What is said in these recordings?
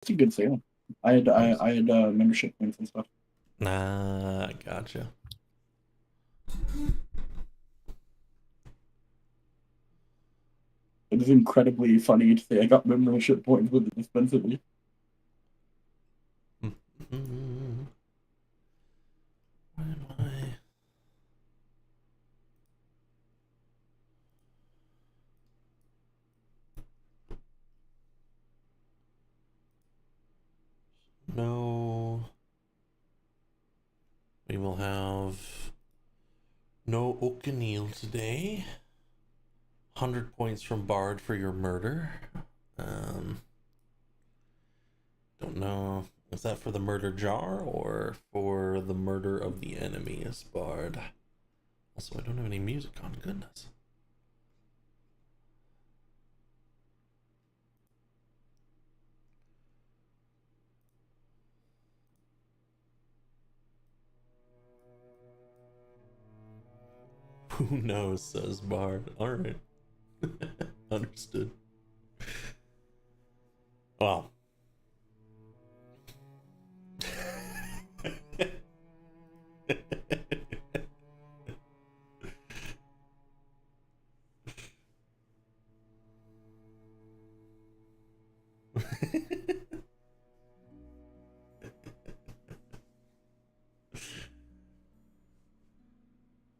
It's a good sale. I had membership points and stuff. Nah, gotcha. It is incredibly funny to say I got membership points with it dispensably. Why am I? No. We will have no O'Neil today. 100 points from Bard for your murder. Um, don't know. Is that for the murder jar or for the murder of the enemies, Bard? Also, I don't have any music on. Goodness. Who knows, says Bard. Alright. Understood. Well.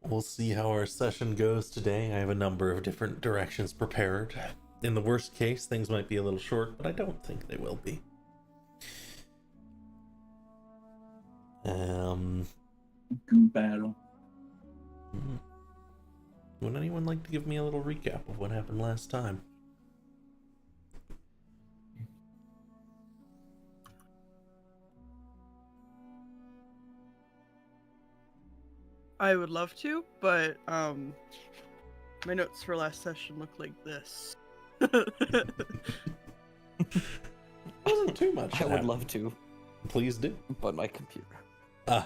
We'll see how our session goes today. I have a number of different directions prepared. In the worst case, things might be a little short, but I don't think they will be. Battle. Would anyone like to give me a little recap of what happened last time? I would love to, but my notes for last session look like this. Wasn't too much. I would love to, Please do. but my computer. I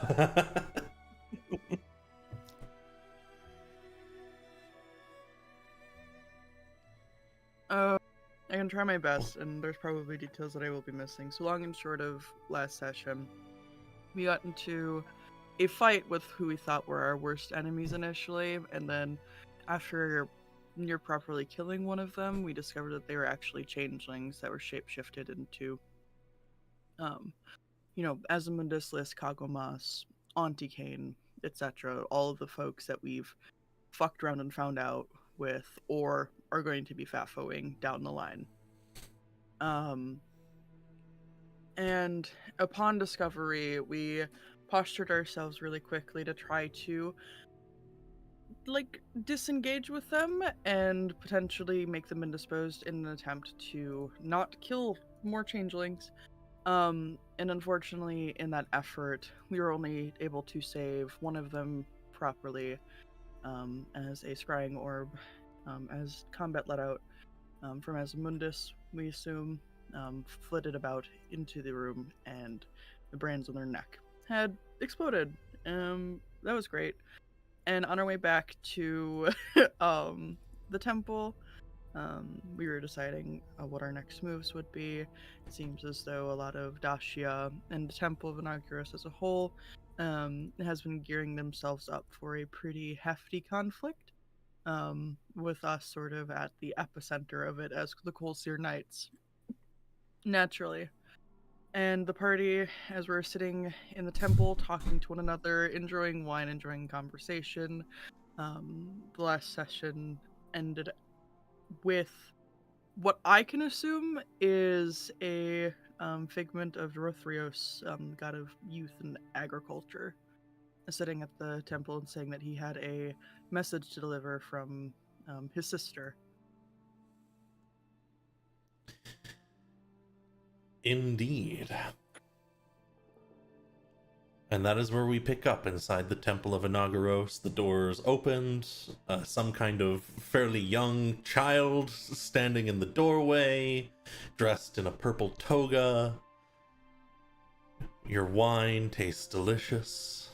can try my best, and there's probably details that I will be missing. So long and short of last session, we got into a fight with who we thought were our worst enemies initially, and then after near properly killing one of them, we discovered that they were actually changelings that were shapeshifted into, Azamundus, Lisk, Kagomas, Auntie Kane, etc. All of the folks that we've fucked around and found out with, or are going to be fafoing down the line. And upon discovery, we postured ourselves really quickly to try to disengage with them and potentially make them indisposed in an attempt to not kill more changelings. And unfortunately, in that effort, we were only able to save one of them properly, as a scrying orb, as combat let out from Asmundus, we assume, flitted about into the room, and the brands on their neck had exploded. That was great. And on our way back to the temple, we were deciding what our next moves would be. It seems as though a lot of Dacia and the Temple of Inauguros as a whole has been gearing themselves up for a pretty hefty conflict, with us sort of at the epicenter of it as the Colseer Knights. Naturally. And the party, as we're sitting in the temple, talking to one another, enjoying wine, enjoying conversation, the last session ended with what I can assume is a figment of Dorothrios, god of youth and agriculture, sitting at the temple and saying that he had a message to deliver from his sister. Indeed. And that is where we pick up inside the Temple of Inauguros. The doors opened, some kind of fairly young child standing in the doorway, dressed in a purple toga. Your wine tastes delicious.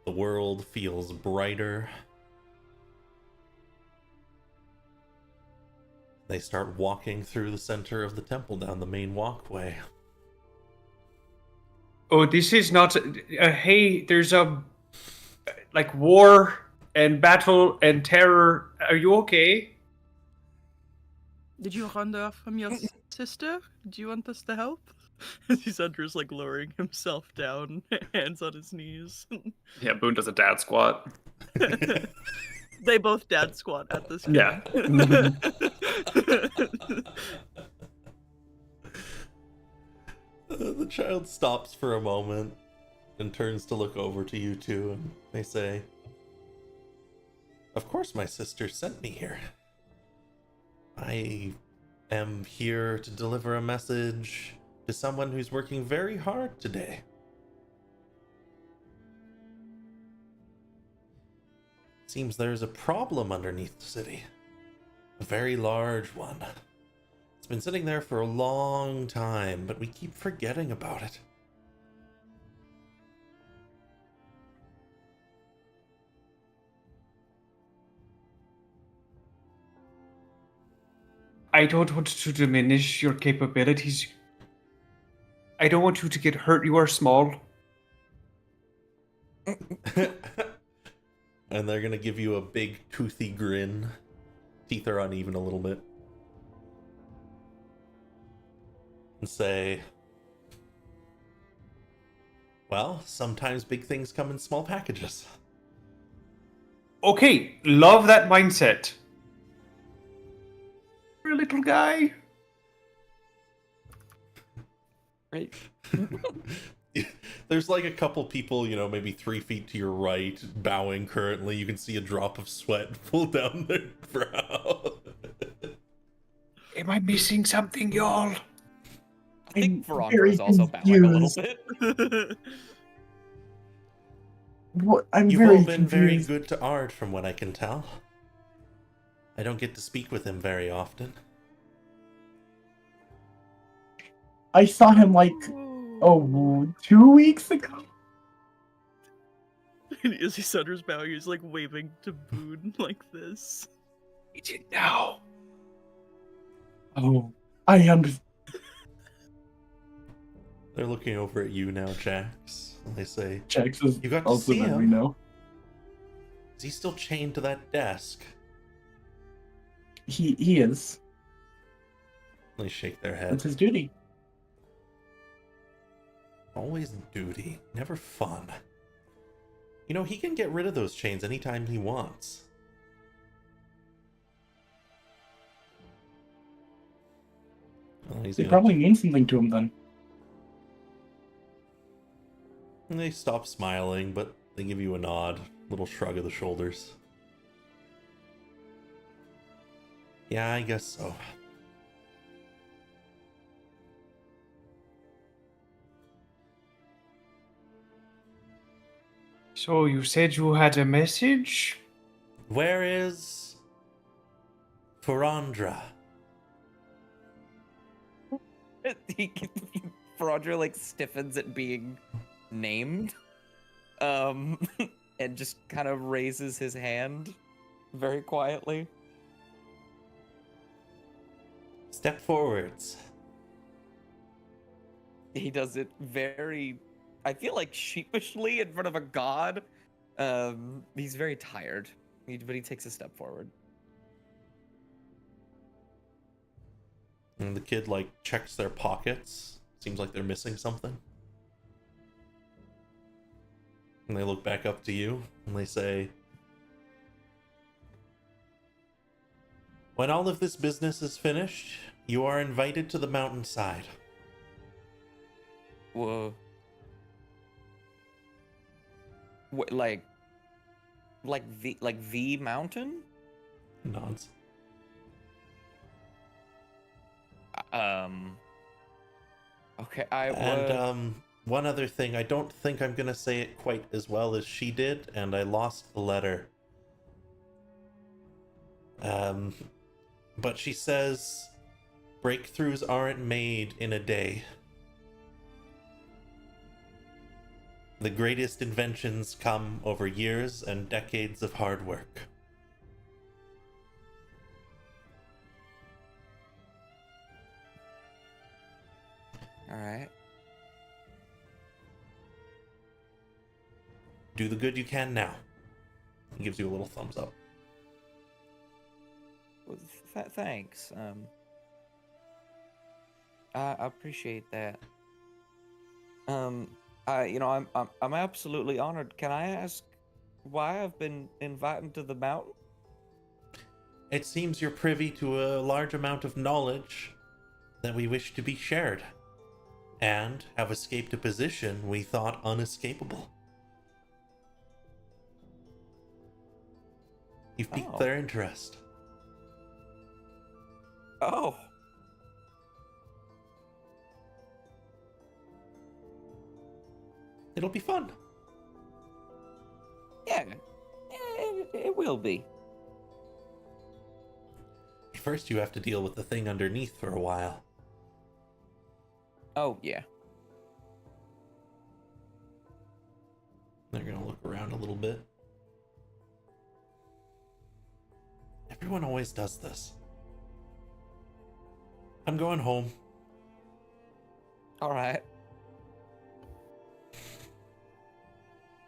The world feels brighter. They start walking through the center of the temple down the main walkway. Oh, this is not. Hey, there's a like war and battle and terror. Are you okay? Did you run off from your sister? Do you want us to help? Sanders like lowering himself down, hands on his knees. Yeah, Boone does a dad squat. They both dad squat at this game. Yeah. The child stops for a moment and turns to look over to you two, and they say, "Of course my sister sent me here. I am here to deliver a message to someone who's working very hard today. Seems there's a problem underneath the city. A very large one. It's been sitting there for a long time, but we keep forgetting about it." I don't want to diminish your capabilities. I don't want you to get hurt. You are small. And they're gonna give you a big toothy grin. Teeth are uneven a little bit. And say, "Well, sometimes big things come in small packages." Okay, love that mindset. You're a little guy. Right. There's like a couple people, you know, maybe 3 feet to your right, bowing currently. You can see a drop of sweat pull down their brow. Am I missing something, y'all? I think I'm Veronica very is also bowing a little confused. bit. What? I'm You've very all been very confused. good to Ard, from what I can tell. I don't get to speak with him very often. I saw him like, 2 weeks ago. As he Sanders bowing, he's like waving to Boone like this. It's it now. Oh, I understand. They're looking over at you now, Jax. And they say, Jax is "You got to also see that we him. know. Is he still chained to that desk?" He is. They shake their That's head. his duty. Always duty, never fun. You know, he can get rid of those chains anytime he wants. Well, he's They gonna- probably mean something to him then. And they stop smiling, but they give you a nod, little shrug of the shoulders. "Yeah, I guess so." So you said you had a message? "Where is Ferandra?" Veronica like stiffens at being named. And just kind of raises his hand very quietly. "Step forwards." He does it very, I feel like sheepishly in front of a god. He's very tired, but he takes a step forward. And the kid, like, checks their pockets. Seems like they're missing something. And they look back up to you, and they say, "When all of this business is finished, you are invited to the mountainside." Whoa. What, like the mountain? Nods. Okay, I would. And, one other thing, I don't think I'm gonna say it quite as well as she did, and I lost the letter. But she says, breakthroughs aren't made in a day. The greatest inventions come over years and decades of hard work. All right. Do the good you can now. He gives you a little thumbs up. Well, thanks. I appreciate that. I'm absolutely honored. Can I ask why I've been invited to the mountain? It seems you're privy to a large amount of knowledge that we wish to be shared, and have escaped a position we thought unescapable. You've piqued Oh. their interest. Oh. It'll be fun. Yeah. It will be. First, you have to deal with the thing underneath for a while. Oh, yeah. They're gonna look around a little bit. Everyone always does this. I'm going home. All right.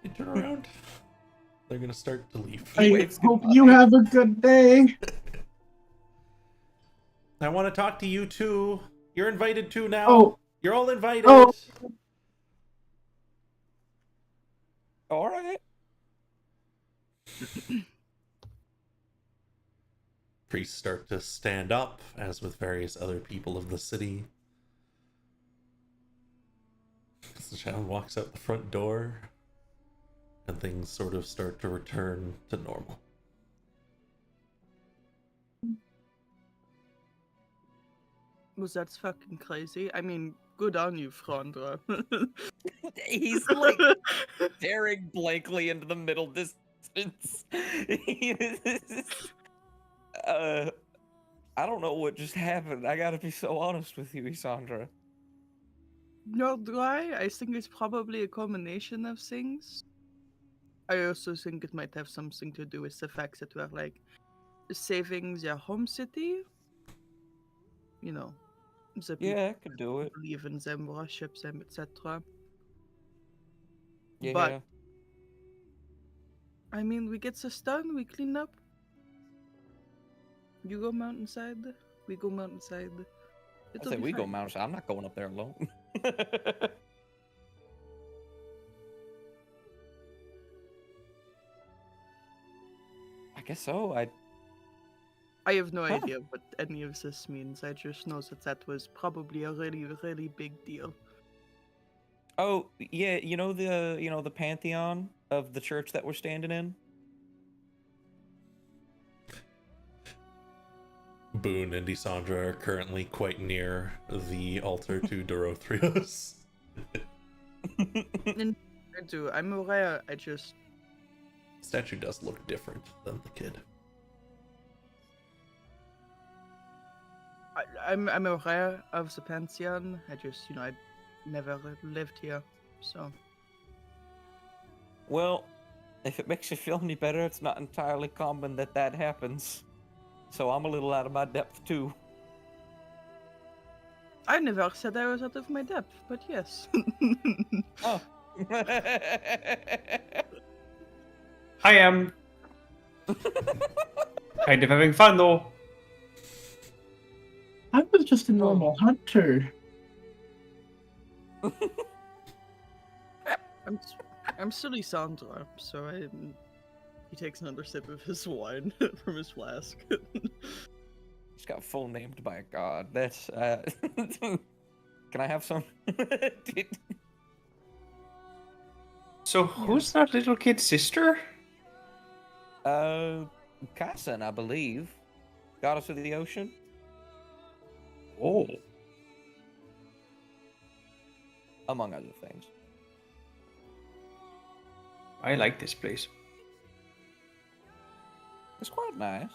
They turn around. They're gonna start to leave. I waves hope goodbye. you have a good day. I want to talk to you too. You're invited too now. Oh. You're all invited. Oh. All right. Priests start to stand up, as with various other people of the city. The child walks out the front door, and things sort of start to return to normal. Was that fucking crazy? I mean, good on you, Frondra. He's like staring blankly into the middle distance. I don't know what just happened. I gotta be so honest with you, Isandra. Nor do I. I think it's probably a combination of things. I also think it might have something to do with the fact that we're like saving their home city. You know, the people Yeah, I could do it. believe in them, worship them, etc. Yeah. But I mean, we get this done, we clean up. You go mountainside, we go mountainside. I It'll say be we go fine. mountainside. I'm not going up there alone. I guess so. I have no Huh. idea what any of this means. I just know that that was probably a really, really big deal. Oh, yeah, the pantheon of the church that we're standing in? Boone and Isandra are currently quite near the altar to Dorothrios. I do. I'm aware. I just. Statue does look different than the kid. I'm aware of the pantheon. I just, I never lived here, so. Well, if it makes you feel any better, it's not entirely common that happens. So I'm a little out of my depth, too. I never said I was out of my depth, but yes. Oh. I am kind of having fun though. I was just a normal hunter. I'm silly Sandra, so he takes another sip of his wine from his flask. Just got full named by a god. That's, Can I have some? So who's that little kid's sister? Kassan, I believe. Goddess of the ocean? Oh. Among other things. I like this place. It's quite nice.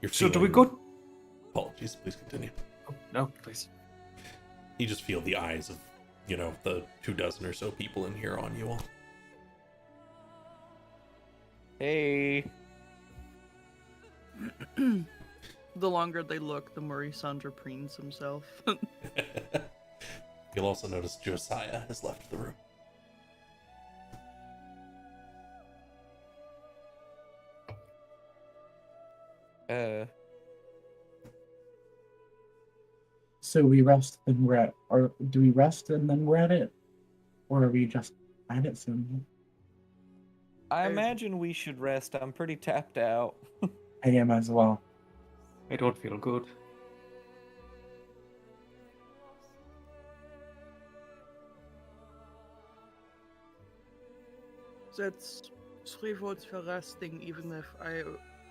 You're So do we feeling- go? Apologies, please continue. Oh, no, please. You just feel the eyes of, the 24 or so people in here on you all. Hey. The longer they look, the more Isandra preens himself. You'll also notice Josiah has left the room. So we rest and we're at, or do we rest and then we're at it? Or are we just at it soon? I imagine we should rest. I'm pretty tapped out. I am as well. I don't feel good. That's 3 votes for resting, even if I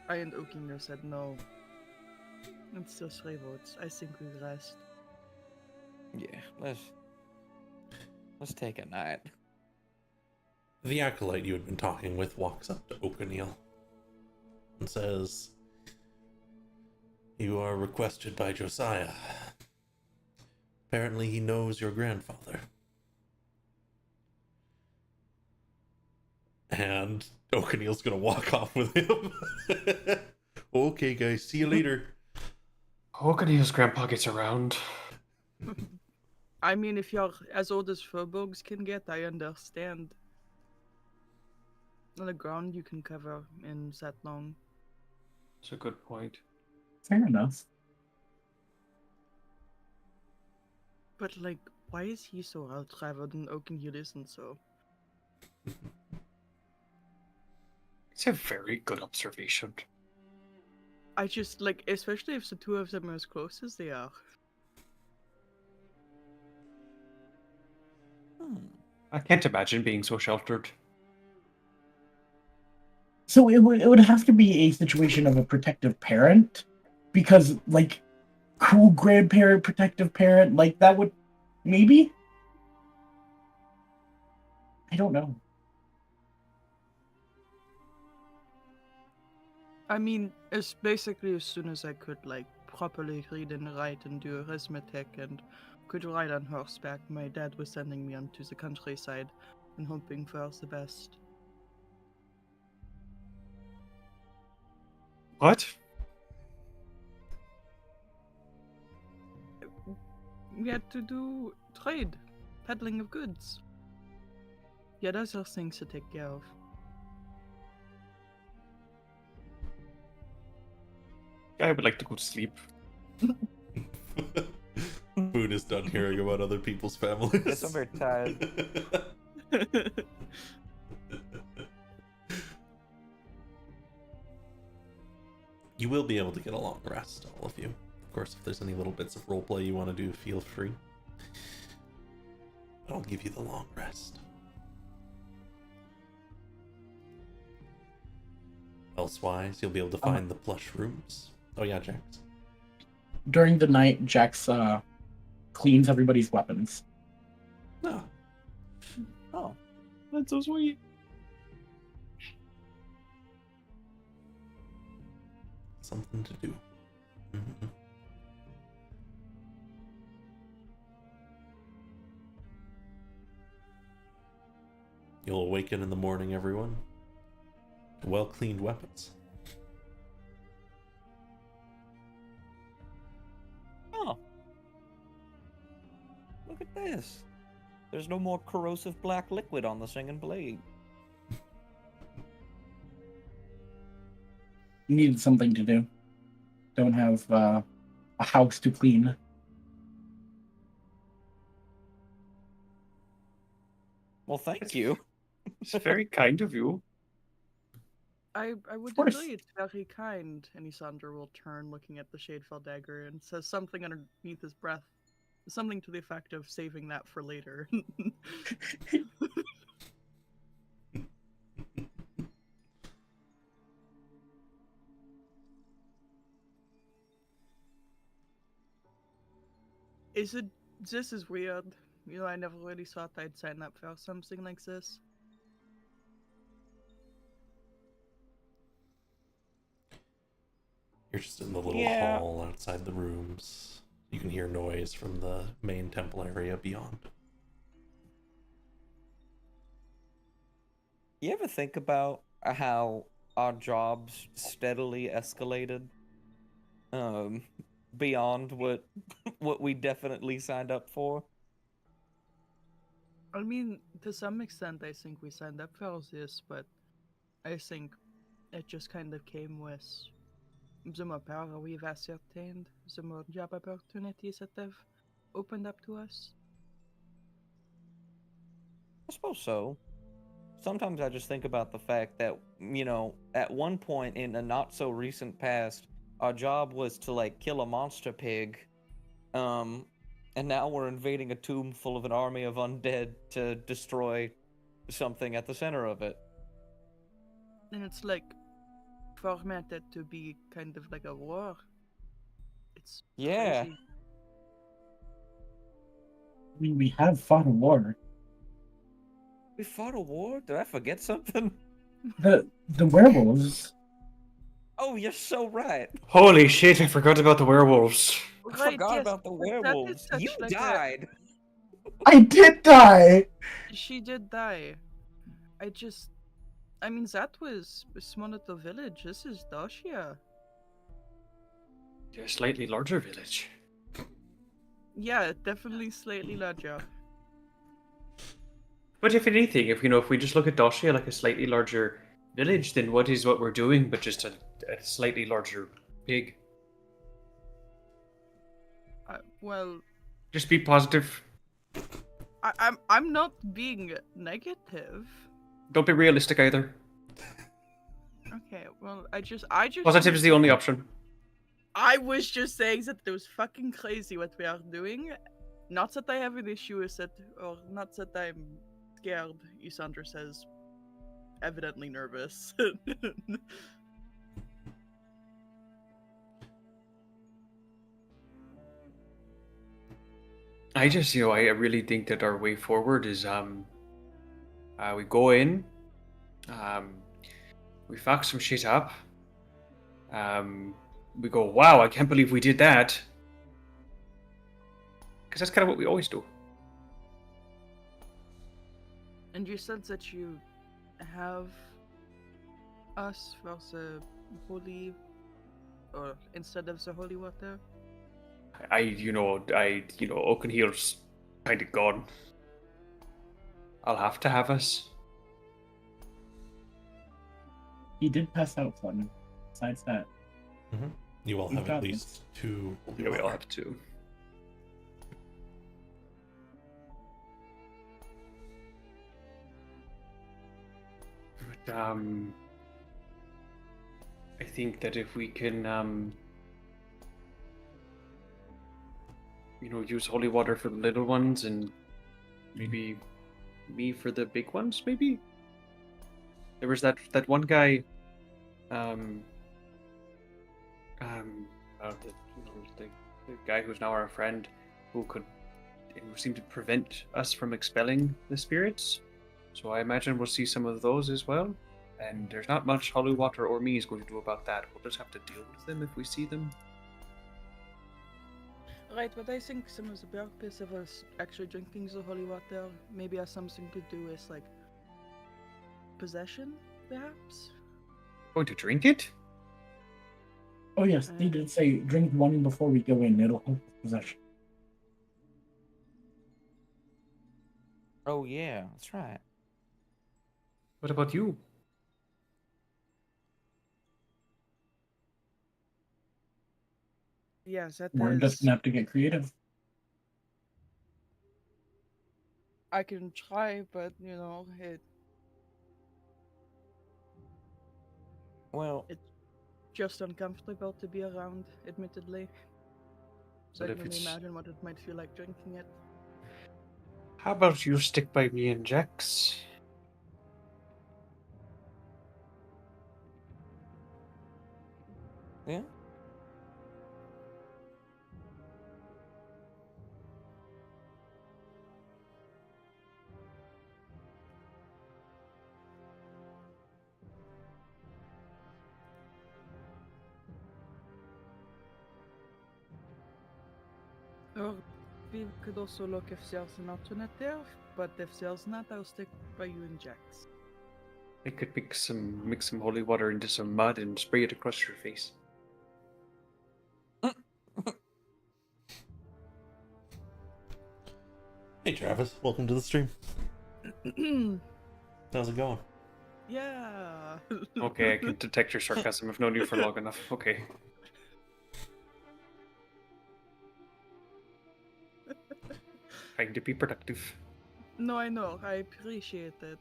and Okinger said no. It's still 3 votes. I think we rest. Yeah, let's take a night. The acolyte you had been talking with walks up to O'Neil and says, "You are requested by Josiah. Apparently he knows your grandfather." And O'Neil's gonna walk off with him. Okay, guys, see you later. O'Neil's grandpa gets around. I mean, if you're as old as furbolgs can get, I understand. On the ground you can cover in that long. That's a good point. Fair enough. But, like, why is he so well-traveled and Oakenhill isn't so? It's a very good observation. I just, like, especially if the two of them are as close as they are. I can't imagine being so sheltered. So it would have to be a situation of a protective parent, because like cool grandparent, protective parent, like that would maybe. I don't know. I mean, it's basically as soon as I could, like, properly read and write and do arithmetic and could ride on horseback, my dad was sending me onto the countryside and hoping for the best. What? We had to do trade, peddling of goods. Yeah, those are things to take care of. I would like to go to sleep. Boone is done hearing about other people's families. Yes, I'm very tired. You will be able to get a long rest, all of you. Of course, if there's any little bits of roleplay you want to do, feel free. But I'll give you the long rest. Elsewise, you'll be able to find the plush rooms. Oh yeah, Jax. During the night, Jax cleans everybody's weapons. No. Oh, That's so sweet. Something to do. Mhm. You'll awaken in the morning, everyone. To well-cleaned weapons. oh. Look at this. There's no more corrosive black liquid on the singing blade. Needed something to do. Don't have a house to clean. Well, thank you. It's very kind of you. I would course. agree, it's very kind. And Isandra will turn looking at the Shadefell dagger and says something underneath his breath. Something to the effect of saving that for later. This is weird. You know, I never really thought I'd sign up for something like this. You're just in the little Yeah. hall outside the rooms. You can hear noise from the main temple area beyond. You ever think about how our jobs steadily escalated, beyond what we definitely signed up for. I mean, to some extent, I think we signed up for this, but I think it just kind of came with the more power we've ascertained, the more job opportunities that have opened up to us. I suppose so. Sometimes I just think about the fact that, at one point in a not so recent past, our job was to like kill a monster pig. And now we're invading a tomb full of an army of undead to destroy something at the center of it. And it's like formatted to be kind of like a war. It's Yeah. crazy. I mean, we have fought a war. We fought a war? Did I forget something? The werewolves. Oh, you're so right. Holy shit! I forgot about the werewolves. I Right, forgot yes, about the but that is werewolves. such You like a- died. I did die. She did die. I mean, that was Smonito village. This is Dacia. A slightly larger village. Yeah, definitely slightly larger. But if anything, if we just look at Doshia like a slightly larger village, then what is what we're doing but just a slightly larger pig? Well, Just be positive. I'm not being negative. Don't be realistic either. Okay, well, I just Positive is the only option. I was just saying that it was fucking crazy what we are doing. Not that I have an issue with it, or not that I'm scared. Isandra says, evidently nervous. I just, I really think that our way forward is we go in, we fuck some shit up, we go, wow, I can't believe we did that. Because that's kind of what we always do. And you said that you have us for the holy, or instead of the holy water? Oakenheel's kind of gone. I'll have to have us. He did pass out one. Besides that, You all You've have got at this. least two. Yeah, we all have to. But, I think that if we can, use holy water for the little ones and maybe me for the big ones, maybe? There was that one guy, uh, the guy who's now our friend, who seemed to prevent us from expelling the spirits. So I imagine we'll see some of those as well. And there's not much holy water or me is going to do about that. We'll just have to deal with them if we see them. Right, but I think some of the purpose of us actually drinking the holy water maybe has something to do with, like, possession, perhaps? Going to drink it? oh yes, he did say drink one before we go in. It'll help with possession. Oh yeah, that's right. What about you? Yes, that We're just gonna have to get creative. I can try, but, Well, it's just uncomfortable to be around, admittedly. So But I if can only it's- imagine what it might feel like drinking it. How about you stick by me and Jax? yeah. Or we could also look if there's an alternative, but if there's not, I'll stick by you and Jax. I could mix some holy water into some mud and spray it across your face. Hey Travis, welcome to the stream. How's it going? Yeah. Okay, I can detect your sarcasm. I've known you for long enough. Okay. Trying to be productive. No, I know. I appreciate it.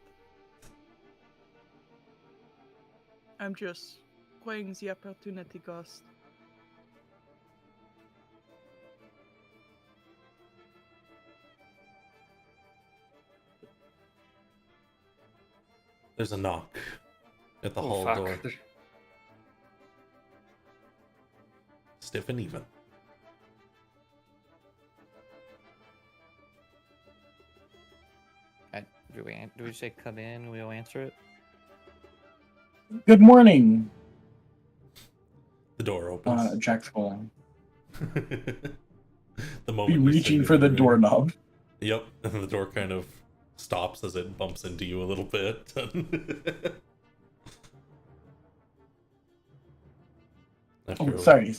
I'm just weighing the opportunity cost. There's a knock at the Oh, hall fuck. door. Stiff and even. Do we say come in? We'll answer it. Good morning, The door opens. Jack's calling. The moment Be you say reaching the for the word. doorknob. Yep, and the door kind of stops as it bumps into you a little bit. Oh, sorry.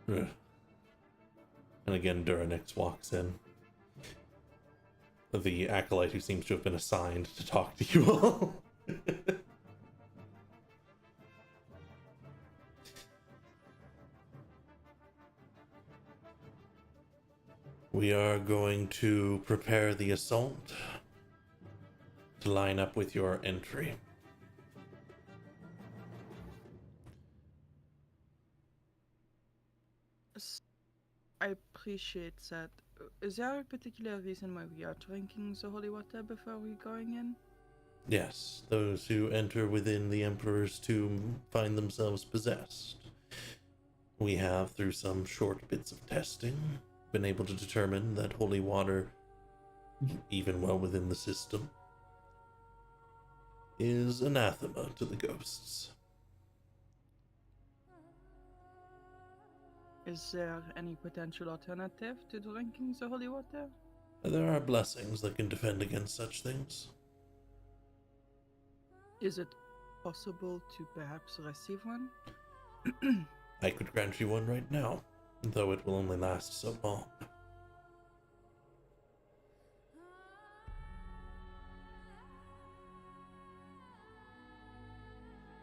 And again, Duranix walks in. The acolyte who seems to have been assigned to talk to you all. We are going to prepare the assault to line up with your entry. I appreciate that. Is there a particular reason why we are drinking the holy water before we going in? Yes, those who enter within the Emperor's tomb find themselves possessed. We have, through some short bits of testing, been able to determine that holy water, even well within the system, is anathema to the ghosts. Is there any potential alternative to drinking the holy water? There are blessings that can defend against such things. Is it possible to perhaps receive one? I could grant you one right now, though it will only last so long.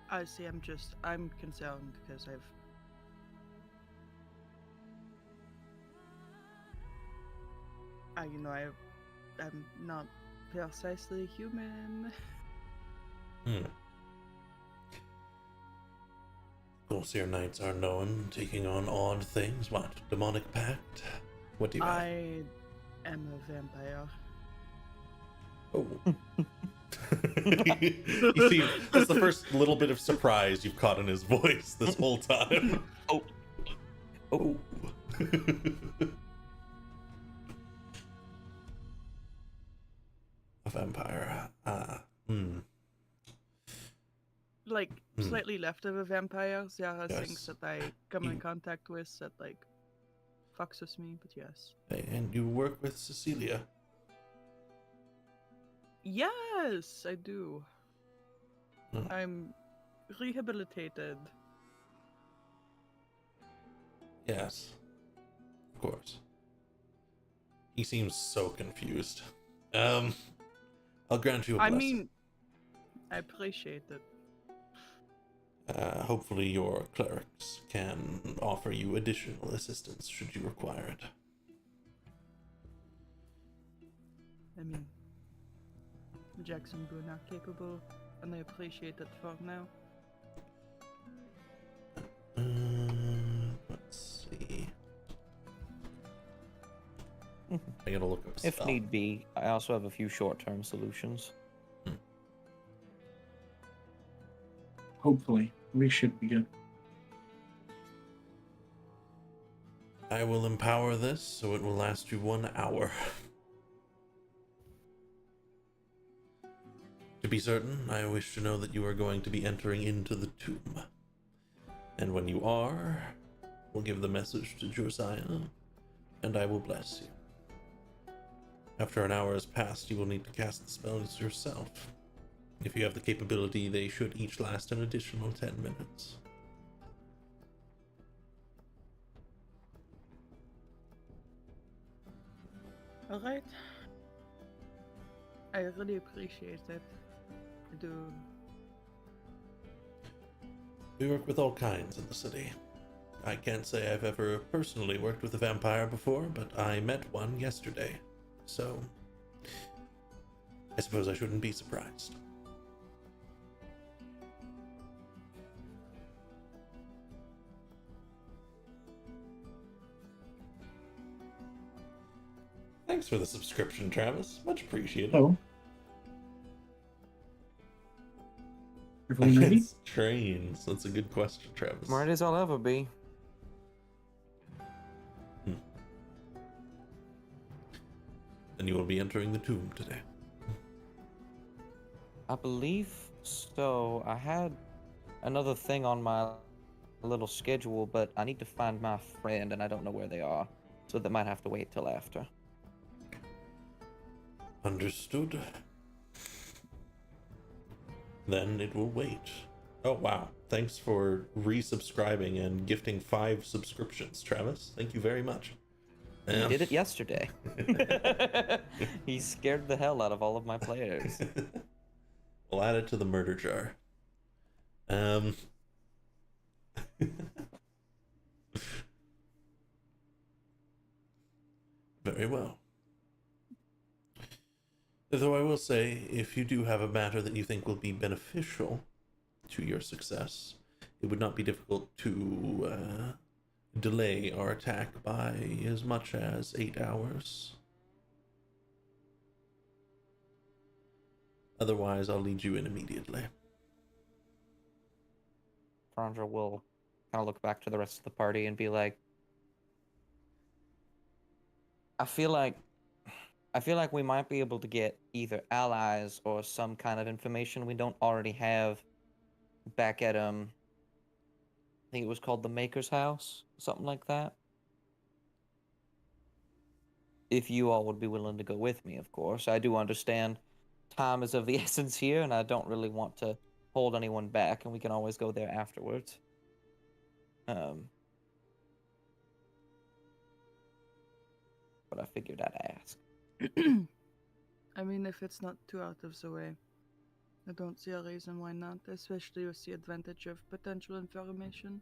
I see, I'm concerned because I'm not precisely human. Corsair Knights are known, taking on odd things. What? Demonic Pact? What do you have? I am a vampire. Oh. You see, that's the first little bit of surprise you've caught in his voice this whole time. Oh. Oh. A vampire. Like, slightly left of a vampire. There are Yes. things that I come in contact with that, like, fucks with me, but yes. And you work with Cecilia. Yes, I do. Hmm. I'm rehabilitated. Yes. Of course. He seems so confused. I'll grant you a I blessing. mean, I appreciate it. Hopefully your clerics can offer you additional assistance should you require it. I mean, Jackson Boone are capable, and I appreciate it for now. Let's see. I gotta look up a If spell. need be, I also have a few short-term solutions. Hopefully, we should be good. I will empower this so it will last you 1 hour. To be certain, I wish to know that you are going to be entering into the tomb. And when you are, we'll give the message to Josiah, and I will bless you. After an hour has passed, you will need to cast the spells yourself. If you have the capability, they should each last an additional 10 minutes. All right. I really appreciate it. I do. We work with all kinds in the city. I can't say I've ever personally worked with a vampire before, but I met one yesterday. So, I suppose I shouldn't be surprised. Thanks for the subscription, Travis. Much appreciated. Oh. If we ready? Against trains. That's a good question, Travis. Right as I'll ever be. And you will be entering the tomb today. I believe so. I had another thing on my little schedule, but I need to find my friend, and I don't know where they are. So that might have to wait till after. Understood. Then it will wait. Oh, wow. Thanks for resubscribing and gifting 5 subscriptions, Travis. Thank you very much. He did it yesterday. He scared the hell out of all of my players. We'll add it to the murder jar. Very well. Though I will say, if you do have a matter that you think will be beneficial to your success, it would not be difficult to delay our attack by as much as 8 hours. Otherwise, I'll lead you in immediately. Frondra will kind of look back to the rest of the party and be like, I feel like we might be able to get either allies or some kind of information we don't already have back at I think it was called the Maker's House, something like that. If you all would be willing to go with me, of course. I do understand time is of the essence here, and I don't really want to hold anyone back, and we can always go there afterwards. But I figured I'd ask. I mean, if it's not too out of the way, I don't see a reason why not, especially with the advantage of potential information.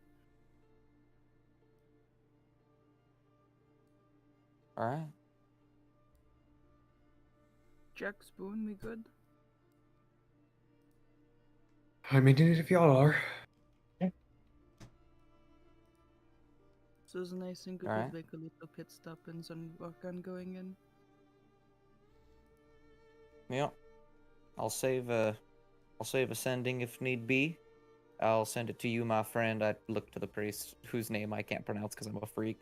Alright. Jack Spoon, we good? I mean, if y'all are. So it's nice and good Alright. to make a little pit stop and some work on going in. Yep. I'll save a sending if need be. I'll send it to you, my friend. I look to the priest, whose name I can't pronounce because I'm a freak.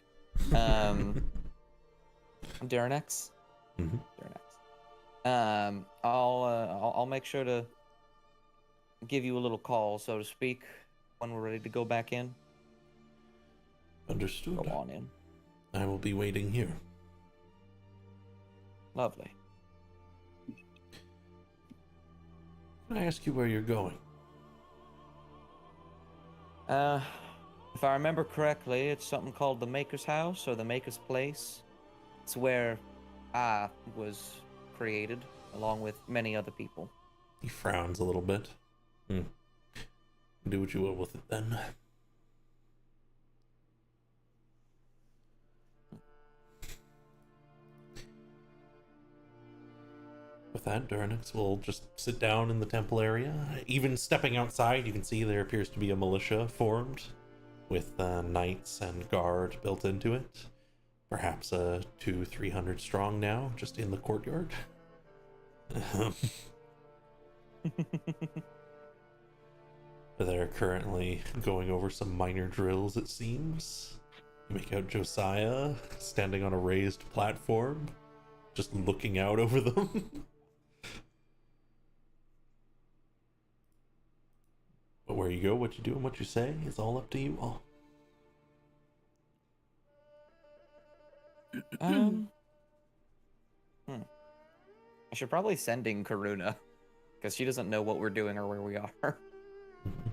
Darrenex? Mm-hmm. Darrenex. I'll make sure to give you a little call, so to speak, when we're ready to go back in. Understood. Go on in. I will be waiting here. Lovely. Can I ask you where you're going? If I remember correctly, it's something called the Maker's House or the Maker's Place. It's where I was created, along with many other people. He frowns a little bit. Do what you will with it then. With that, Darnix will just sit down in the temple area. Even stepping outside, you can see there appears to be a militia formed with knights and guard built into it. Perhaps 200-300 strong now, just in the courtyard. They're currently going over some minor drills, it seems. You make out Josiah standing on a raised platform, just looking out over them. But where you go, what you do, and what you say is all up to you all. I should probably send in Karuna, Because she doesn't know what we're doing or where we are. Mhm.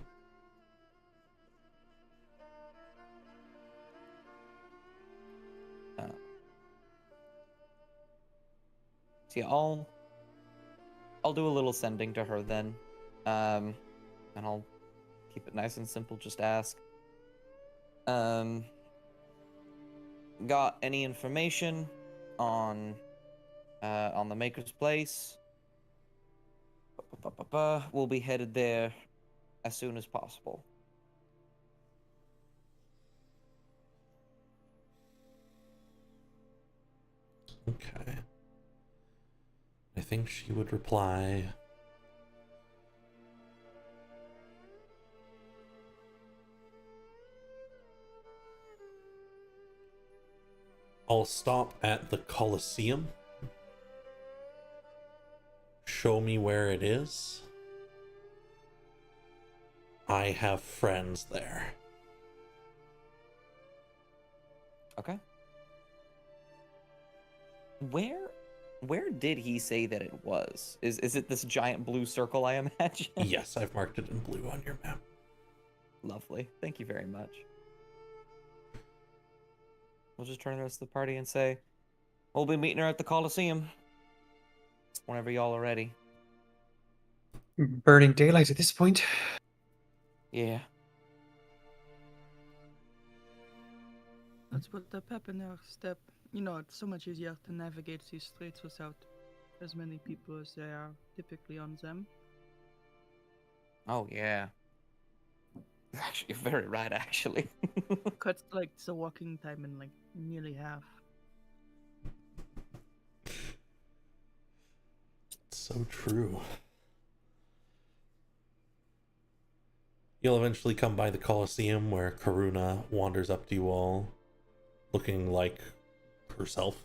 So yeah, I'll do a little sending to her then. And I'll keep it nice and simple, just ask. Got any information on the Maker's Place? We'll be headed there as soon as possible. Okay. I think she would reply, I'll stop at the Colosseum. Show me where it is. I have friends there. Okay. Where did he say that it was? Is it this giant blue circle, I imagine? Yes, I've marked it in blue on your map. Lovely. Thank you very much. We'll just turn the rest of the party and say, we'll be meeting her at the Coliseum whenever y'all are ready. Burning daylight at this point. Yeah. Let's put the pep in our step. You know, it's so much easier to navigate these streets without as many people as there are typically on them. Oh, yeah. Actually, you're very right, actually. Cuts like the walking time in like nearly half. So true. You'll eventually come by the Colosseum where Karuna wanders up to you all, looking like herself.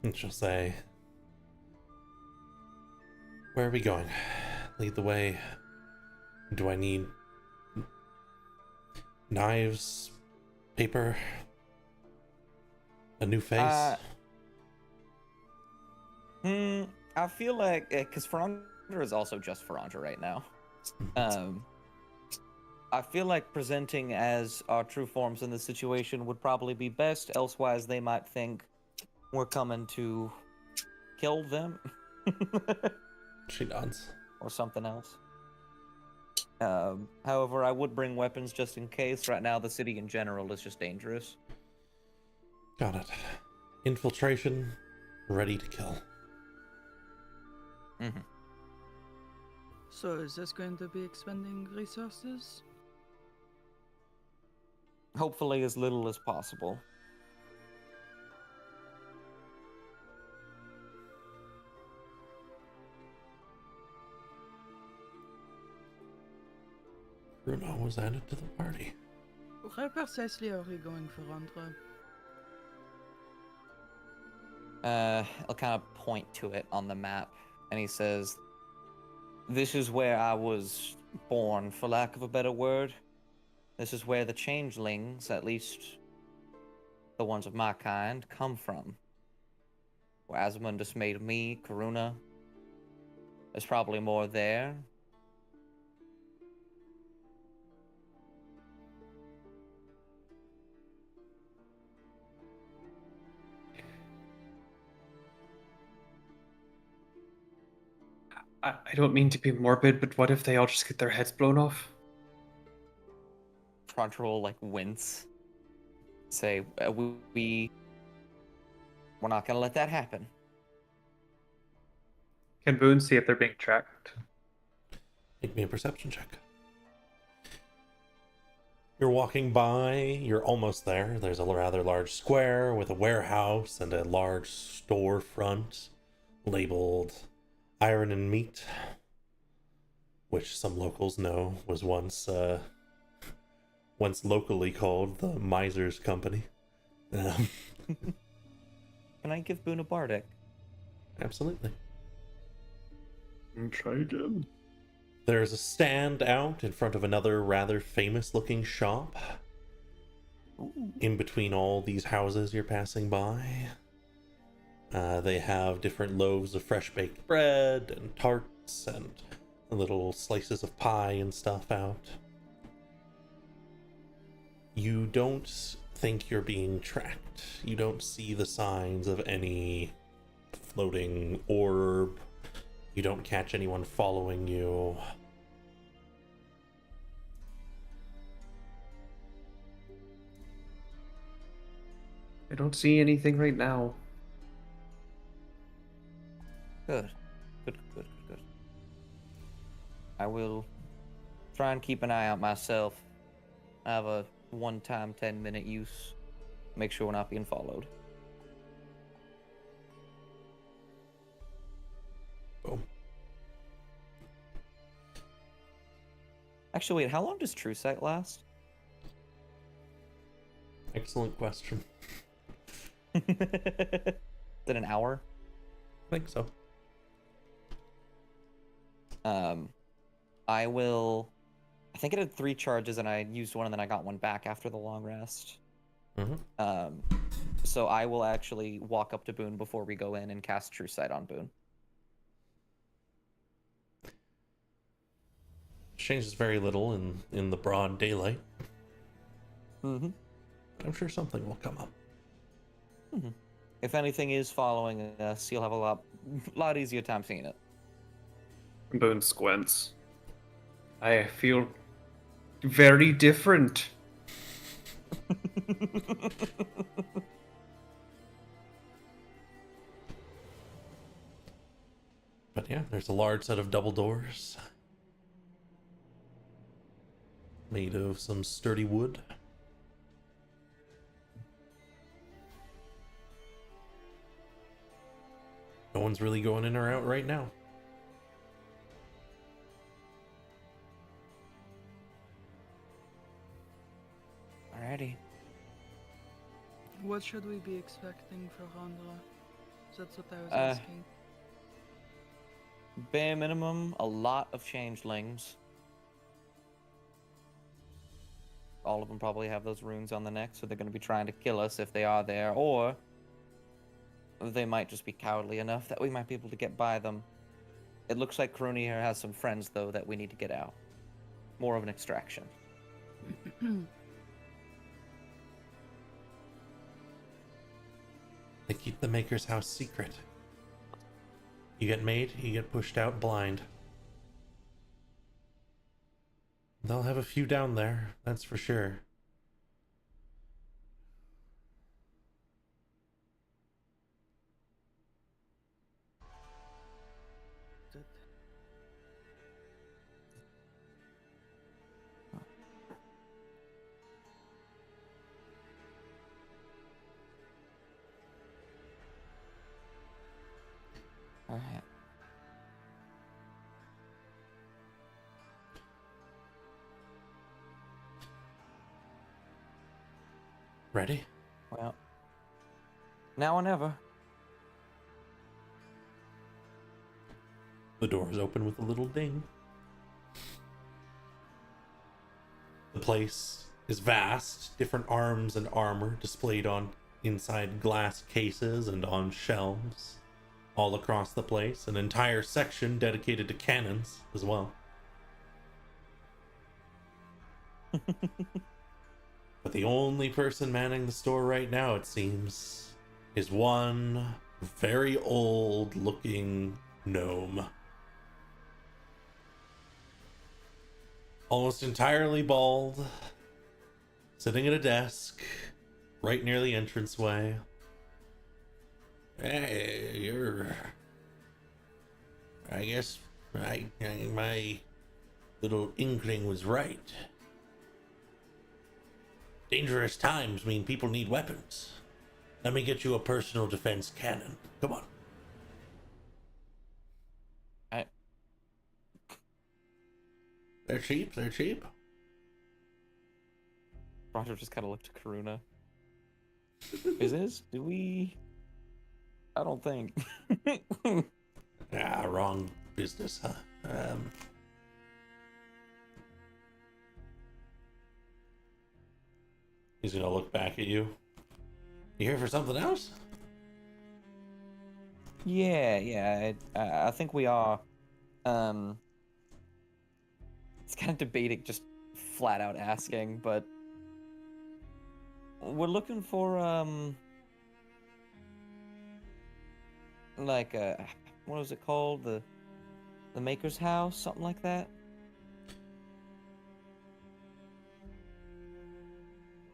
And she'll say, where are we going? Lead the way. Do I need knives, paper, a new face? I feel like, because Ferandra is also just Ferandra right now. I feel like presenting as our true forms in this situation would probably be best, elsewise they might think we're coming to kill them. She nods. Or something else. However, I would bring weapons just in case. Right now, the city in general is just dangerous. Got it. Infiltration, ready to kill. Mm-hmm. So is this going to be expending resources? Hopefully as little as possible. Bruno was added to the party. Where precisely are we going, Ferandra? I'll kind of point to it on the map, and he says, this is where I was born, for lack of a better word. This is where the changelings, at least the ones of my kind, come from. Where Asmundus made me, Karuna. There's probably more there. I don't mean to be morbid, but what if they all just get their heads blown off? Ferandra will like wince. Say, we're not gonna let that happen. Can Boone see if they're being tracked? Make me a perception check. You're walking by, you're almost there. There's a rather large square with a warehouse and a large storefront labeled Iron and Meat, which some locals know was once locally called the Miser's Company. Can I give Boone a bardic? Absolutely. And try again. There's a stand out in front of another rather famous looking shop. Ooh. In between all these houses you're passing by. They have different loaves of fresh baked bread and tarts and little slices of pie and stuff out. You don't think you're being tracked. You don't see the signs of any floating orb. You don't catch anyone following you. I don't see anything right now. Good. Good. I will try and keep an eye out myself. I have a one-time 10-minute use. Make sure we're not being followed. Boom. Actually, wait, how long does True Sight last? Excellent question. Is it an hour? I think so. I think it had 3 charges and I used one and then I got one back after the long rest. Mm-hmm. So I will actually walk up to Boone before we go in and cast True Sight on Boone. Changes very little in the broad daylight. Mm-hmm. I'm sure something will come up. Mm-hmm. If anything is following us, you'll have a lot easier time seeing it. Boone squints. I feel very different. But yeah, there's a large set of double doors made of some sturdy wood. No one's really going in or out right now. Alrighty. What should we be expecting for Rondra? That's what I was Uh, asking. Bare minimum, a lot of changelings. All of them probably have those runes on the neck, so they're going to be trying to kill us if they are there, or they might just be cowardly enough that we might be able to get by them. It looks like Karuni here has some friends, though, that we need to get out. More of an extraction. They keep the Maker's house secret. You get made, you get pushed out blind. They'll have a few down there, that's for sure. Alright. Ready? Well, now or never. The door is open with a little ding. The place is vast, different arms and armor displayed on inside glass cases and on shelves all across the place. An entire section dedicated to cannons as well. But the only person manning the store right now, it seems, is one very old looking gnome. Almost entirely bald, sitting at a desk right near the entranceway. Hey, I guess my little inkling was right. Dangerous times mean people need weapons. Let me get you a personal defense cannon. Come on. They're cheap, they're cheap. Roger just kind of looked at Karuna. Is this? Do we? I don't think. Ah, wrong business, huh? He's gonna look back at you. You here for something else? Yeah. I think we are. It's kind of debating, just flat out asking, but we're looking for like what was it called? The Maker's House, something like that.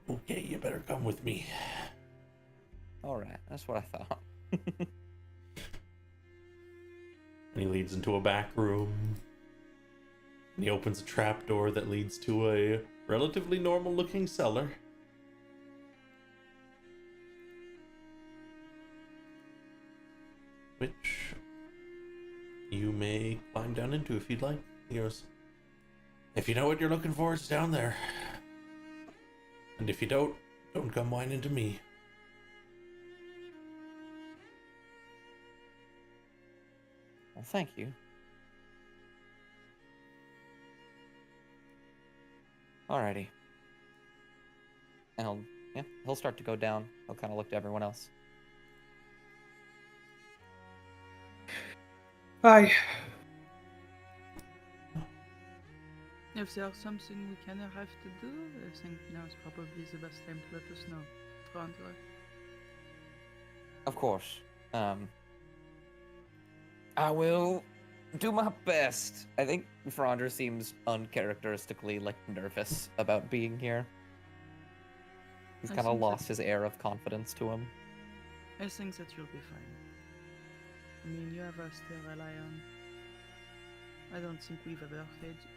Okay, you better come with me. All right, that's what I thought. And he leads into a back room. And he opens a trapdoor that leads to a relatively normal-looking cellar. Which you may climb down into if you'd like. He goes, if you know what you're looking for, it's down there. And if you don't come whining to me. Well, thank you. Alrighty. And he'll start to go down. He'll kind of look to everyone else. Hi. If there's something we can have to do, I think now is probably the best time to let us know. Frondra. Of course. I will do my best. I think Frondra seems uncharacteristically nervous about being here. He's kind of think lost his air of confidence to him. I think that you'll be fine. I mean, you have us to rely on. I don't think we've ever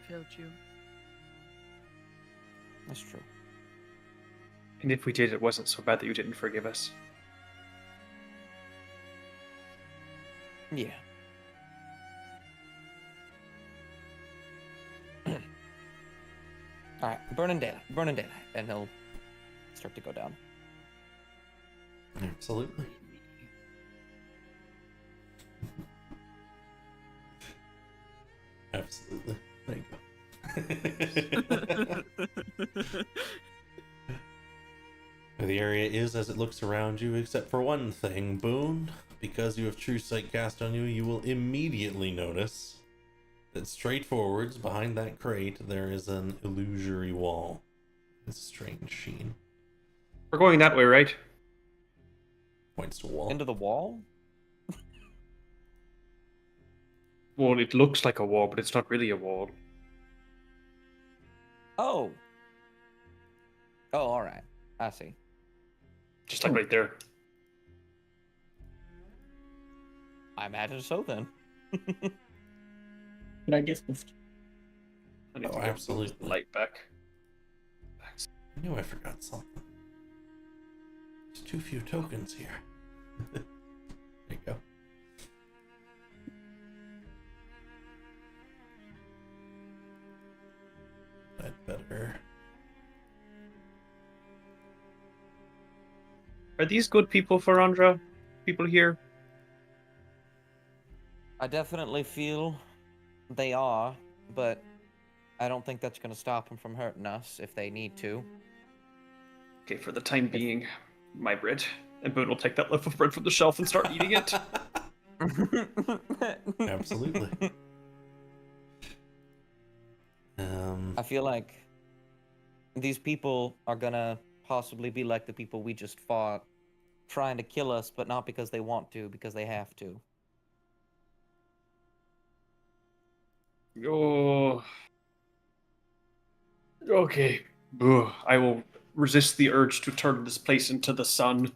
failed you. That's true. And if we did, it wasn't so bad that you didn't forgive us. Yeah. Alright, burning daylight, and he'll start to go down. Absolutely. Absolutely. There you go. The area is as it looks around you, except for one thing, Boone. Because you have True Sight cast on you, you will immediately notice that straight forwards, behind that crate, there is an illusory wall. It's a strange sheen. We're going that way, right? Points to wall. Into the wall? Well, it looks like a wall, but it's not really a wall. Oh. Oh, alright. I see. Just like right there. I imagine so then. Can I guess this? I need Oh, to get absolutely. the light back. I knew I forgot something. There's too few tokens here. There you go. I'd better. Are these good people, Farandra? People here? I definitely feel they are, but I don't think that's going to stop them from hurting us if they need to. Okay, for the time being, my bread. And Boone will take that loaf of bread from the shelf and start eating it. Absolutely. I feel like these people are gonna possibly be like the people we just fought, trying to kill us, but not because they want to, because they have to. Oh. Okay. Ugh, I will resist the urge to turn this place into the sun.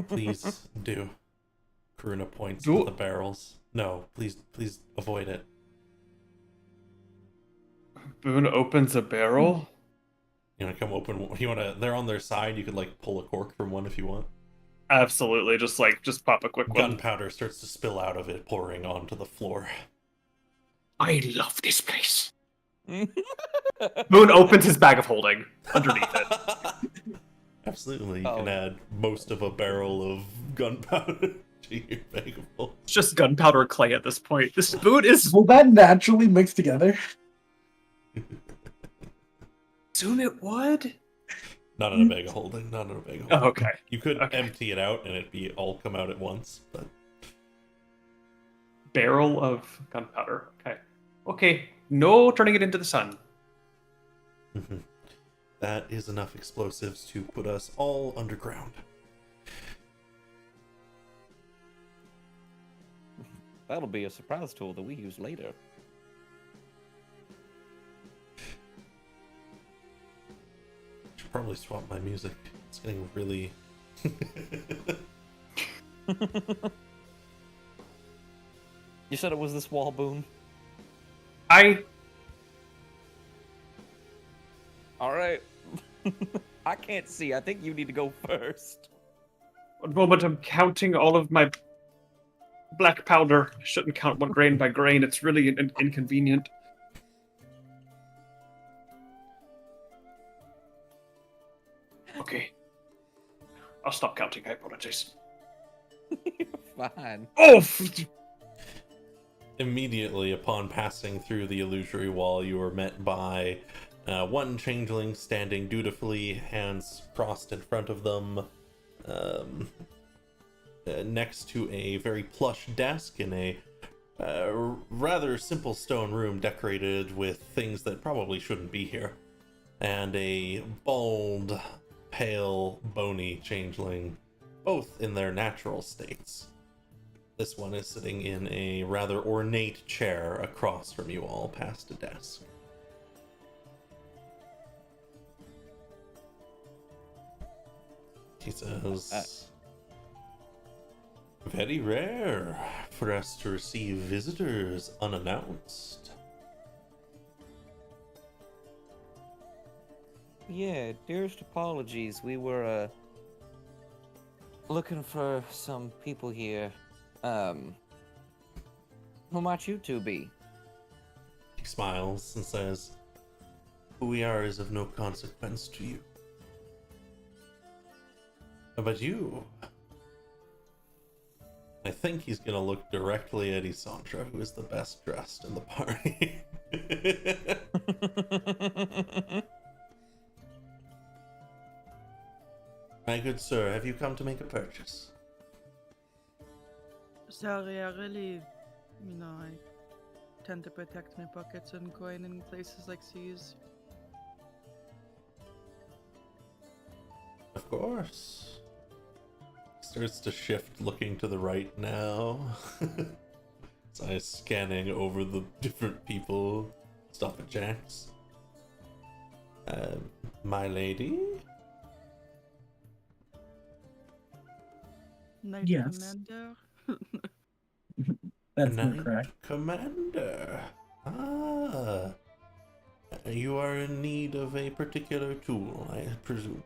Please do. Karuna points Do- to the barrels. No, please avoid it. Boone opens a barrel. You wanna come open? They're on their side. You could pull a cork from one if you want. Absolutely, just pop a quick one. Gunpowder starts to spill out of it, pouring onto the floor. I love this place. Boone opens his bag of holding underneath it. Absolutely, you Oh. can add most of a barrel of gunpowder to your bag of holding. It's just gunpowder clay at this point. This Boone is Will that naturally mix together? soon it would. Not in a bag of holding. Not in a bag of holding. Oh, okay. You could Okay. empty it out and it'd be all come out at once, but Barrel of gunpowder. Okay. Okay. No turning it into the sun. that is enough explosives to put us all underground. That'll be a surprise tool that we use later. Should probably swap my music. It's getting really. You said it was this wall, Boone? Alright. I can't see. I think you need to go first. One moment, I'm counting all of my black powder. I shouldn't count one grain by grain. It's really inconvenient. Okay. I'll stop counting. I apologize. Fine. Oh! Immediately upon passing through the illusory wall, you are met by one changeling standing dutifully, hands crossed in front of them, next to a very plush desk in a rather simple stone room decorated with things that probably shouldn't be here, and a bald, pale, bony changeling, both in their natural states. This one is sitting in a rather ornate chair across from you all, past a desk. He says, very rare for us to receive visitors unannounced. Yeah, dearest apologies. We were looking for some people here. Who might you two be? He smiles and says, who we are is of no consequence to you. But you... I think he's gonna look directly at Isandra, who is the best dressed in the party. My good sir, have you come to make a purchase? Sorry, I really, I tend to protect my pockets and coin in places like these. Of course. Starts to shift, looking to the right now. His eyes scanning over the different people. Stop at Jax. My lady? Knight Yes. Commander? That's Knight correct. Commander. Ah. You are in need of a particular tool, I presume.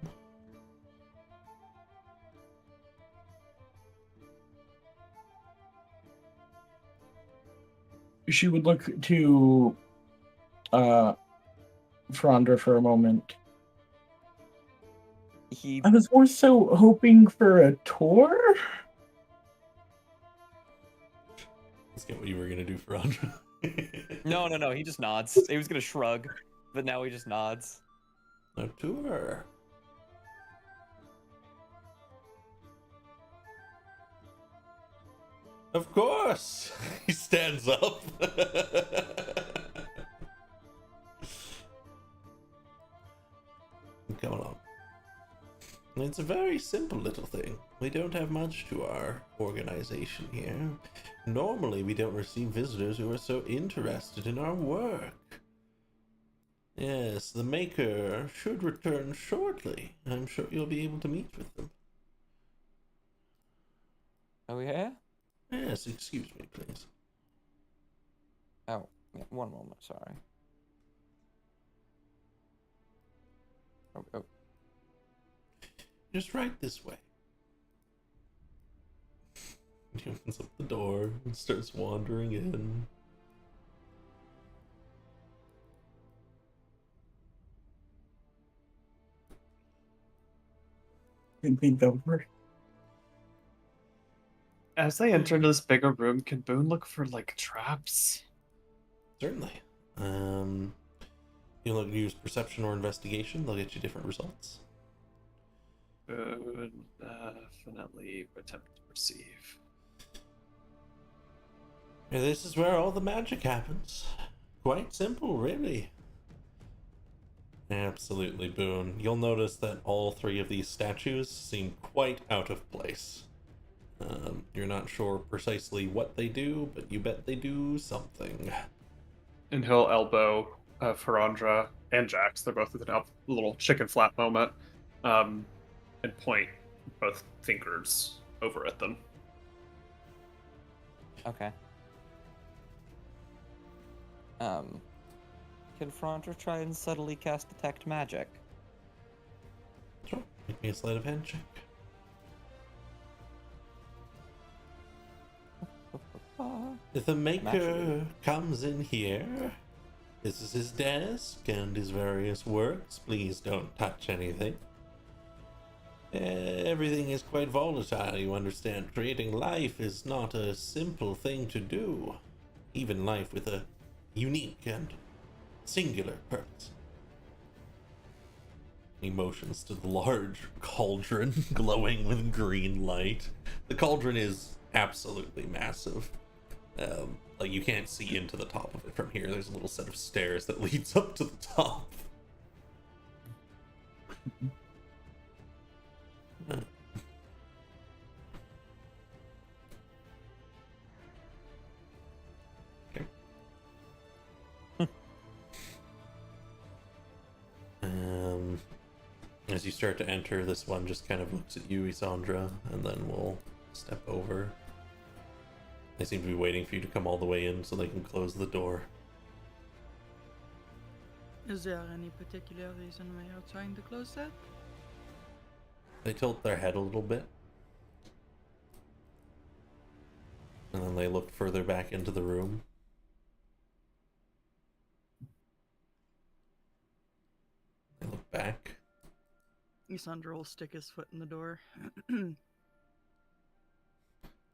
She would look to Frondra for a moment. I was more so hoping for a tour. Let's get what you were gonna do for Andra. No. He just nods. He was gonna shrug, but now he just nods. A tour. Of course! He stands up. Come along. It's a very simple little thing. We don't have much to our organization here. Normally, we don't receive visitors who are so interested in our work. Yes, the Maker should return shortly. I'm sure you'll be able to meet with them. Oh, yeah? Yes, excuse me, please. Oh, yeah, one moment, sorry. Oh. Just right this way. He opens up the door and starts wandering in. And think over. As they enter into this bigger room, can Boone look for, like, traps? Certainly. You look use perception or investigation, they'll get you different results. Could definitely attempt to perceive. Yeah, this is where all the magic happens. Quite simple, really. Absolutely, Boone. You'll notice that all three of these statues seem quite out of place. You're not sure precisely what they do, but you bet they do something. And he'll elbow Ferandra and Jax. They're both with a little chicken flap moment, and point both fingers over at them. Okay. Can Ferandra try and subtly cast Detect Magic? Sure, make me a sleight of hand check. If the maker comes in here, this is his desk and his various works. Please don't touch anything. Everything is quite volatile, you understand. Creating life is not a simple thing to do. Even life with a unique and singular purpose. He motions to the large cauldron glowing with green light. The cauldron is absolutely massive. Like you can't see into the top of it from here. There's a little set of stairs that leads up to the top. Okay. As you start to enter, this one just kind of looks at you, Isandra, and then we'll step over. They seem to be waiting for you to come all the way in so they can close the door. Is there any particular reason why you're trying to close that? They tilt their head a little bit. And then they look further back into the room. They look back. Isandra will stick his foot in the door.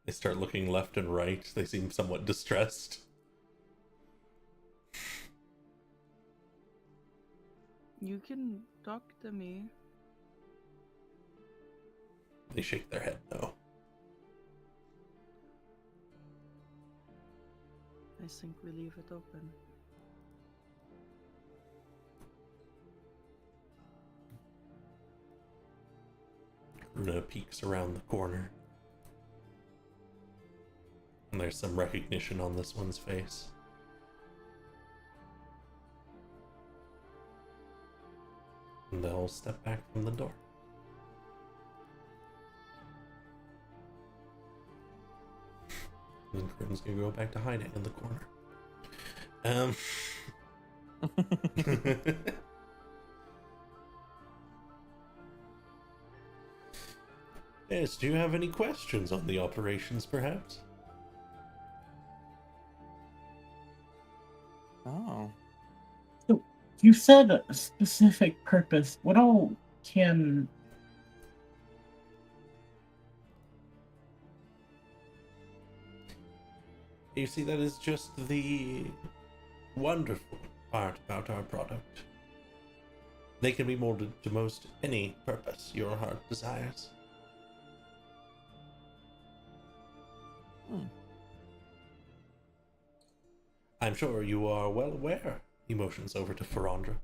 They start looking left and right. They seem somewhat distressed. You can talk to me. They shake their head no. I think we leave it open. Runa peeks around the corner. And there's some recognition on this one's face. And they'll step back from the door. And Corinne's gonna go back to hiding in the corner. Yes, do you have any questions on the operations, perhaps? Oh. So you said a specific purpose. What all can... You see, that is just the wonderful part about our product. They can be molded to most any purpose your heart desires. I'm sure you are well aware. He motions over to Ferandra.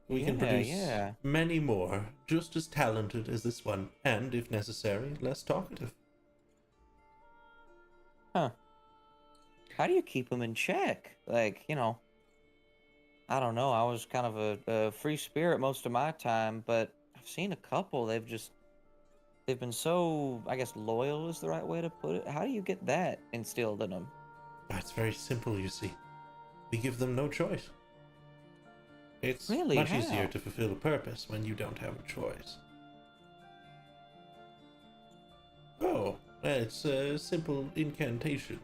We can produce many more, just as talented as this one, and, if necessary, less talkative. Huh. How do you keep them in check? Like, you know, I don't know. I was kind of a free spirit most of my time, but I've seen a couple. They've been so, I guess, loyal is the right way to put it. How do you get that instilled in them? It's very simple, you see. We give them no choice. It's really much easier to fulfill a purpose when you don't have a choice. Oh, it's a simple incantation.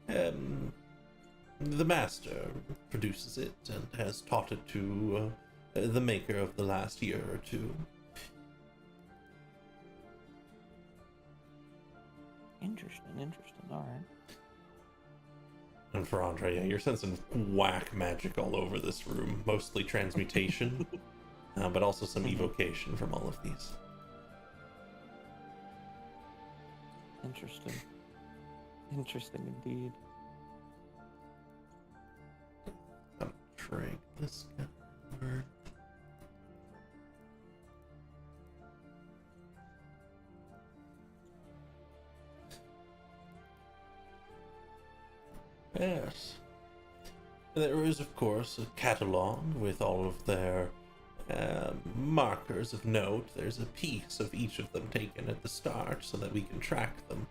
The master produces it and has taught it to the maker of the last year or two. Interesting. All right. And for Andre, yeah, you're sensing whack magic all over this room, mostly transmutation. but also some evocation from all of these. Interesting. Interesting indeed. I'm trying this guy. Yes. There is, of course, a catalog with all of their markers of note. There's a piece of each of them taken at the start so that we can track them.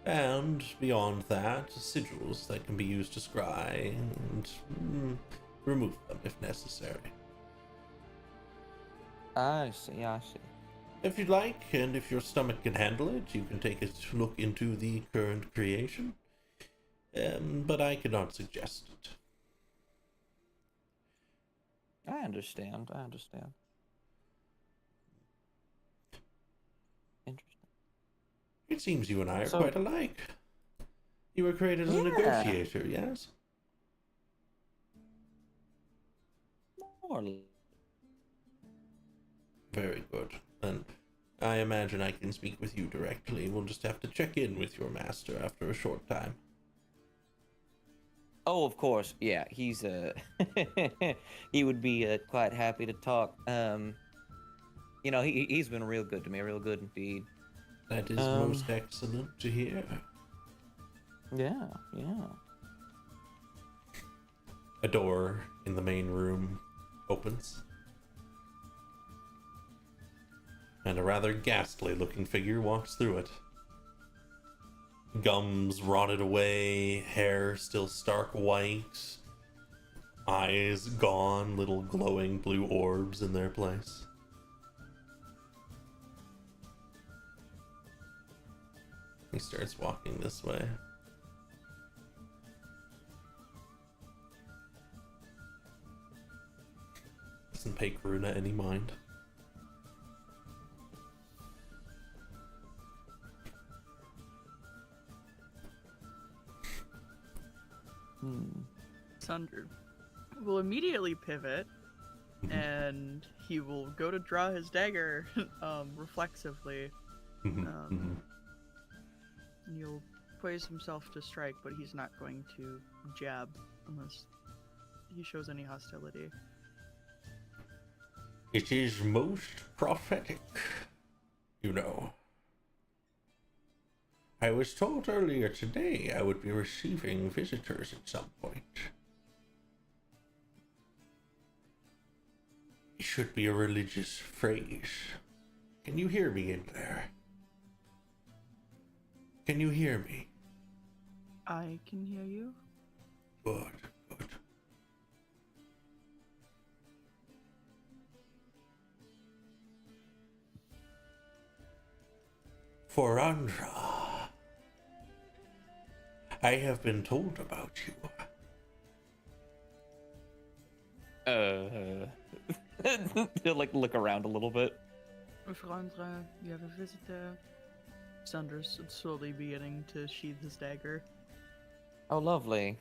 And beyond that, sigils that can be used to scry and remove them if necessary. I see, I see. If you'd like, and if your stomach can handle it, you can take a look into the current creation. But I cannot suggest it. I understand. Interesting. It seems you and I are So- quite alike. You were created as a Yeah. negotiator, yes? More or less. Very good. And I imagine I can speak with you directly. We'll just have to check in with your master after a short time. Oh, of course. Yeah, he's he would be quite happy to talk. He's been real good to me, real good indeed. That is most excellent to hear. Yeah. A door in the main room opens. And a rather ghastly looking figure walks through it. Gums rotted away, hair still stark white, eyes gone, little glowing blue orbs in their place. He starts walking this way. Doesn't pay Karuna any mind. Sundru will immediately pivot and he will go to draw his dagger reflexively. And he'll poise himself to strike, but he's not going to jab unless he shows any hostility. It is most prophetic, you know. I was told earlier today I would be receiving visitors at some point. It should be a religious phrase. Can you hear me in there? Can you hear me? I can hear you. Good. For Andra, I have been told about you. He'll look around a little bit. Frandra, you have a visitor. Sundru's slowly beginning to sheath his dagger. Oh, lovely.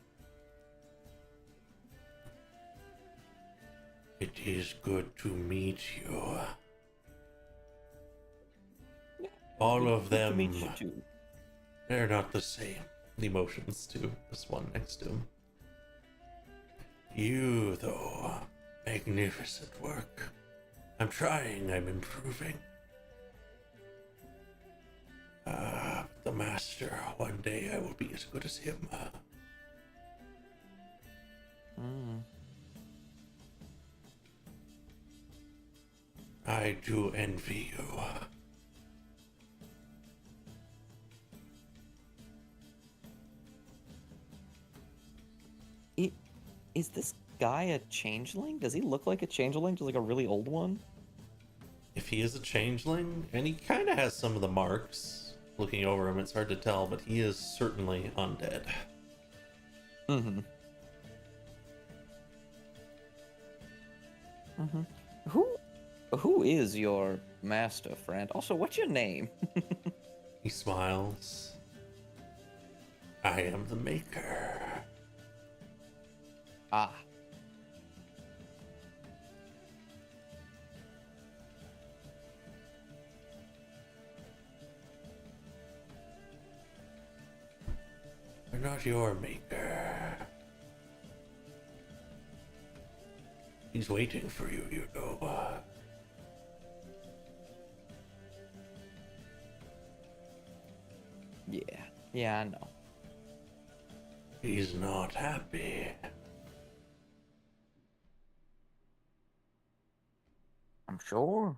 It is good to meet you. All of Good to them, meet you too. they're not the same. He motions to this one next to him. You, though, magnificent work. I'm trying, I'm improving. The master, one day I will be as good as him. I do envy you. Is this guy a changeling? Does he look like a changeling? Just like a really old one? If he is a changeling, and he kind of has some of the marks, looking over him, it's hard to tell, but he is certainly undead. Who is your master, friend? Also, what's your name? He smiles. I am the maker. not your maker. He's waiting for you, you know. Yeah, I know. He's not happy. I'm sure.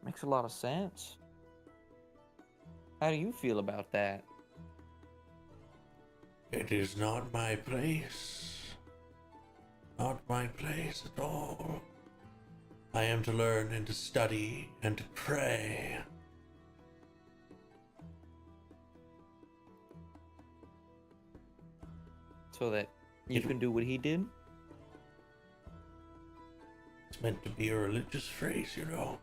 Makes a lot of sense. How do you feel about that? It is not my place. Not my place at all. I am to learn and to study and to pray. So that you can do what he did? It's meant to be a religious phrase, you know.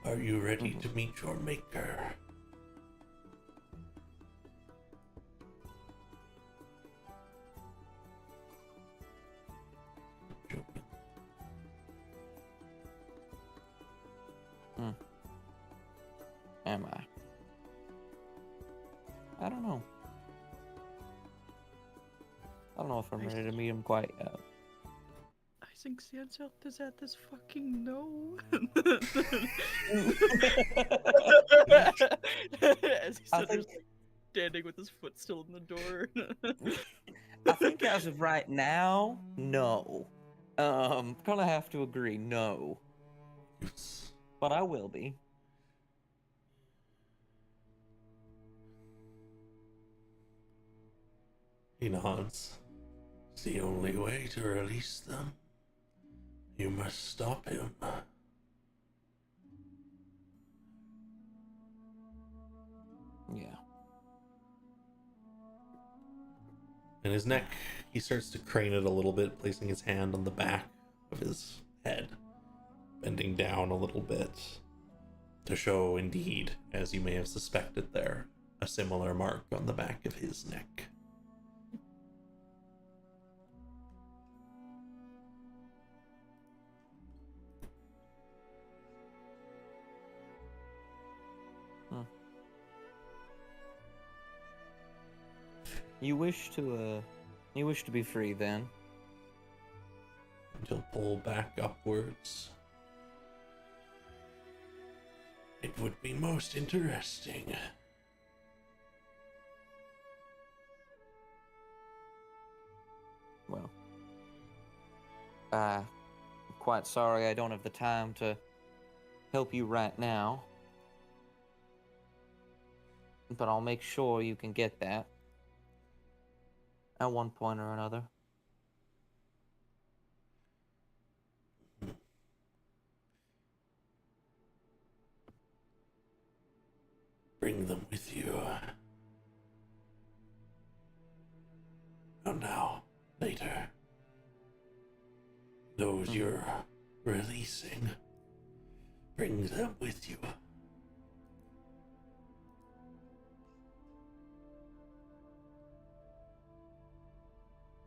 Are you ready to meet your maker? Am I? I don't know. I don't know if I'm ready to meet him quite yet. I think the answer to that is fucking no. As he said, there's like standing with his foot still in the door. I think as of right now, no. Gonna have to agree, no. But I will be. He nods. It's the only way to release them. You must stop him. Yeah. In his neck, he starts to crane it a little bit, placing his hand on the back of his head, bending down a little bit to show, indeed, as you may have suspected there, a similar mark on the back of his neck. You wish to be free then? And he'll pull back upwards. It would be most interesting. Well, I'm quite sorry I don't have the time to help you right now. But I'll make sure you can get that. At one point or another. Bring them with you. Not now, later. Those you're releasing, bring them with you.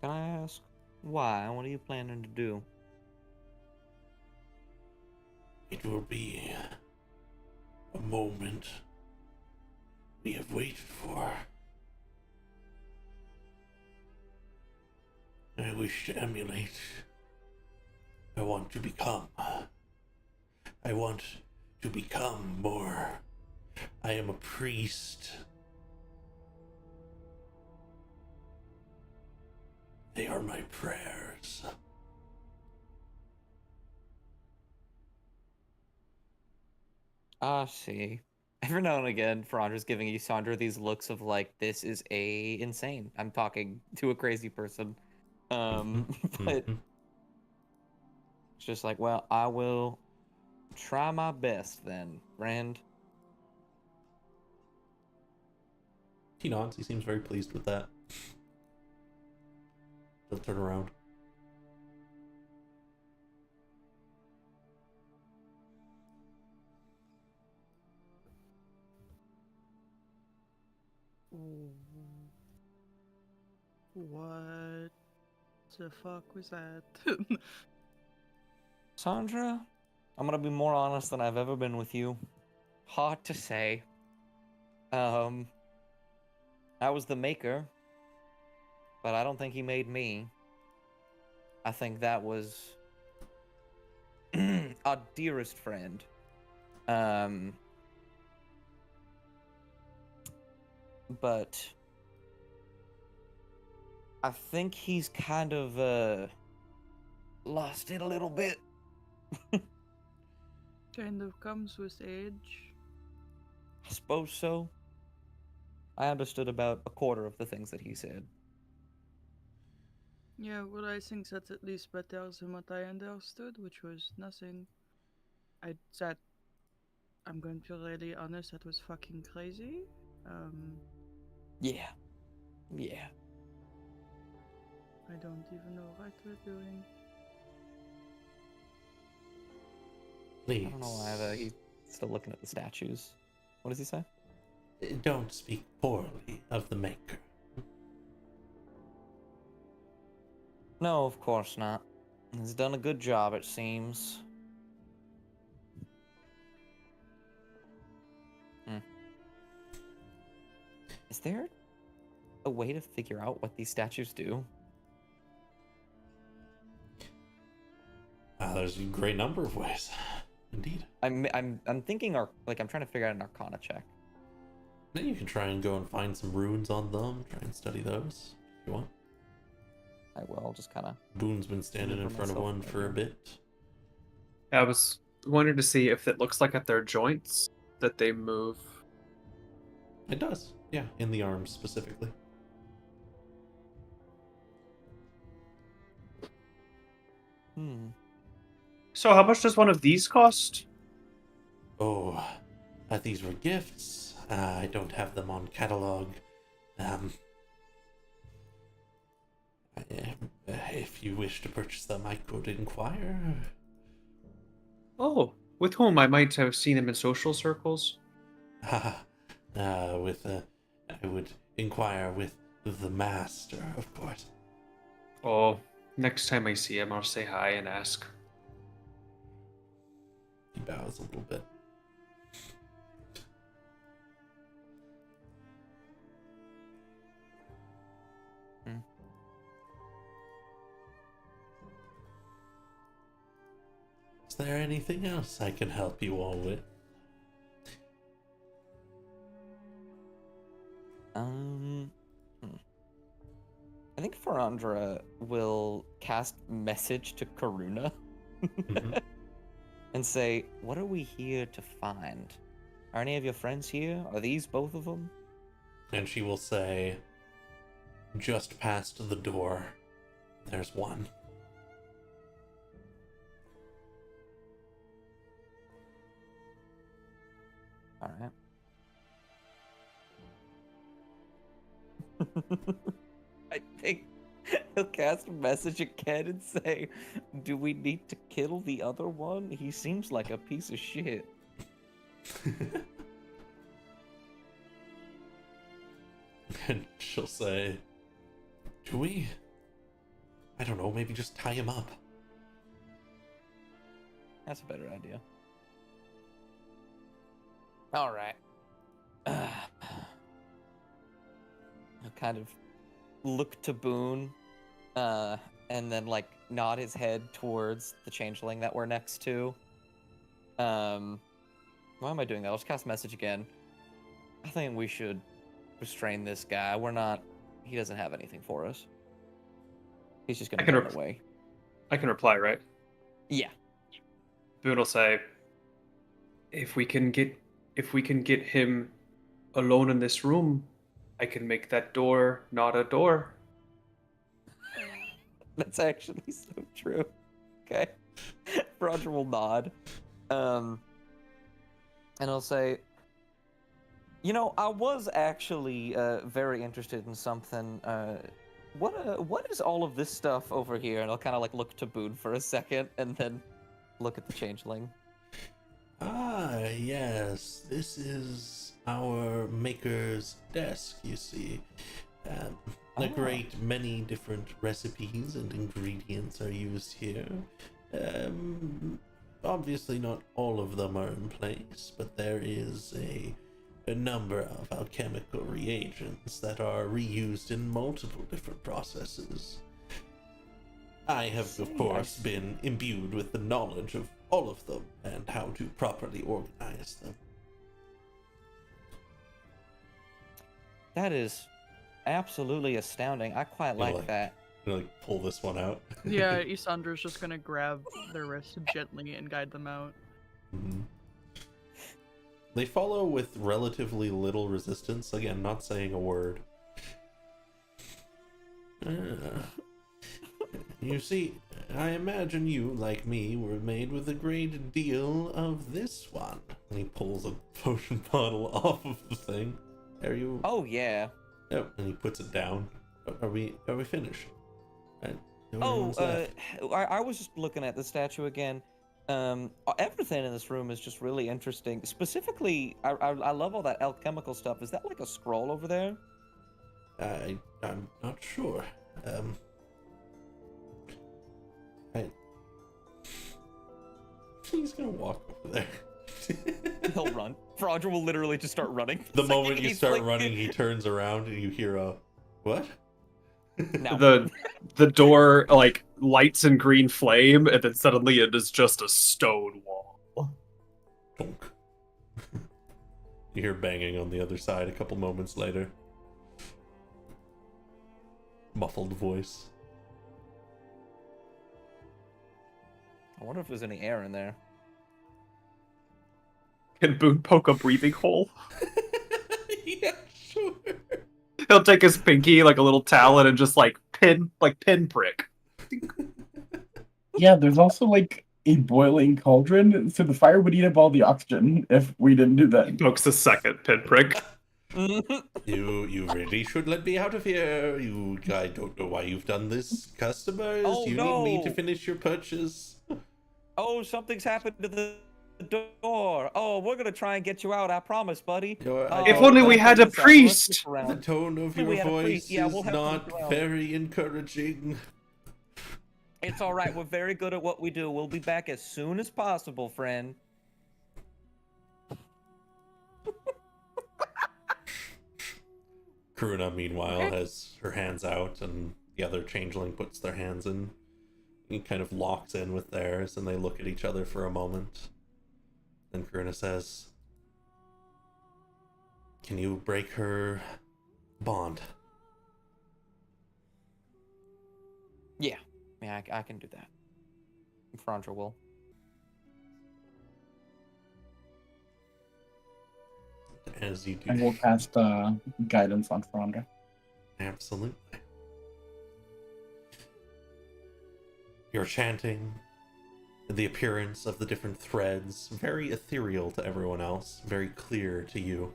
Can I ask why? What are you planning to do? It will be a moment we have waited for. I wish to emulate. I want to become. I want to become more. I am a priest. They are my prayers. I see. Every now and again, Frandra's giving you, Sandra, these looks of like, this is insane. I'm talking to a crazy person. But it's just like, well, I will try my best then, friend. He nods. He seems very pleased with that. He'll turn around. What the fuck was that? Sandra, I'm gonna be more honest than I've ever been with you. Hard to say, I was the maker, but I don't think he made me. I think that was our dearest friend. But I think he's kind of lost it a little bit. Kind of comes with age. I suppose so. I understood about a quarter of the things that he said. Yeah, well, I think that's at least better than what I understood, which was nothing. I'm going to be really honest, that was fucking crazy. Yeah. Yeah. I don't even know what we're doing. Please. I don't know why he's still looking at the statues. What does he say? Don't speak poorly of the Maker. No, of course not. He's done a good job, it seems. Is there a way to figure out what these statues do? There's a great number of ways. Indeed. I'm thinking I'm trying to figure out an Arcana check. Then you can try and go and find some runes on them. Try and study those if you want. I will just kind of. Boone's been standing in front of one for a bit. I was wanting to see if it looks like at their joints that they move. It does. Yeah, in the arms specifically. So how much does one of these cost? Oh, these were gifts. I don't have them on catalog. If you wish to purchase them, I could inquire. Oh, with whom? I might have seen him in social circles. I would inquire with the master, of course. Oh, next time I see him, I'll say hi and ask. He bows a little bit. Is there anything else I can help you all with? I think Farandra will cast message to Karuna and say, "What are we here to find? Are any of your friends here? Are these both of them?" And she will say, just past the door, there's one. All right. I think he'll cast a message again and say, "Do we need to kill the other one? He seems like a piece of shit." And she'll say, do we? I don't know, maybe just tie him up. That's a better idea. All right. I'll kind of look to Boone, and then like nod his head towards the changeling that we're next to. Why am I doing that? I'll just cast message again. I think we should restrain this guy. He doesn't have anything for us. He's just gonna run away. I can reply, right? Yeah. Boone will say, if we can get him alone in this room, I can make that door not a door. That's actually so true. Okay. Roger will nod. And I'll say, I was actually very interested in something. What is all of this stuff over here? And I'll kind of like look to Boone for a second and then look at the changeling. Ah, yes. This is our maker's desk, you see. A great many different recipes and ingredients are used here. Obviously not all of them are in place, but there is a a number of alchemical reagents that are reused in multiple different processes. I have, of course, been imbued with the knowledge of all of them and how to properly organize them. That is absolutely astounding. I quite You're like that. Pull this one out. Yeah, Isandra's just gonna grab their wrist gently and guide them out. Mhm. They follow with relatively little resistance. Again, not saying a word. You see, I imagine you, like me, were made with a great deal of this one. And he pulls a potion bottle off of the thing. Are you? Oh yeah. Yep. And he puts it down. Are we finished? Right. I was just looking at the statue again. Everything in this room is just really interesting. Specifically, I love all that alchemical stuff. Is that like a scroll over there? I'm not sure. He's gonna walk over there. He'll run. Frogger will literally just start running. The moment you start running, he turns around and you hear a what? No. The door like lights in green flame, and then suddenly it is just a stone wall. Donk. You hear banging on the other side a couple moments later. Muffled voice. I wonder if there's any air in there. Can Boone poke a breathing hole? Yeah, sure. He'll take his pinky like a little talon and just pinprick. Yeah, there's also like a boiling cauldron, so the fire would eat up all the oxygen if we didn't do that. Pokes a second pinprick. You really should let me out of here. I don't know why you've done this. Customers, you need me to finish your purchase. Oh, something's happened to the door. Oh, we're gonna try and get you out. I promise, buddy. If only we had a priest. The tone of your voice is not very encouraging. It's all right. We're very good at what we do. We'll be back as soon as possible, friend. Karuna, meanwhile, has her hands out, and the other changeling puts their hands in. He kind of locks in with theirs, and they look at each other for a moment. Then Karuna says, "Can you break her bond?" Yeah, I can do that. Frondra will. As you do. And we'll cast guidance on Frondra. Absolutely. You're chanting. The appearance of the different threads, very ethereal to everyone else, very clear to you.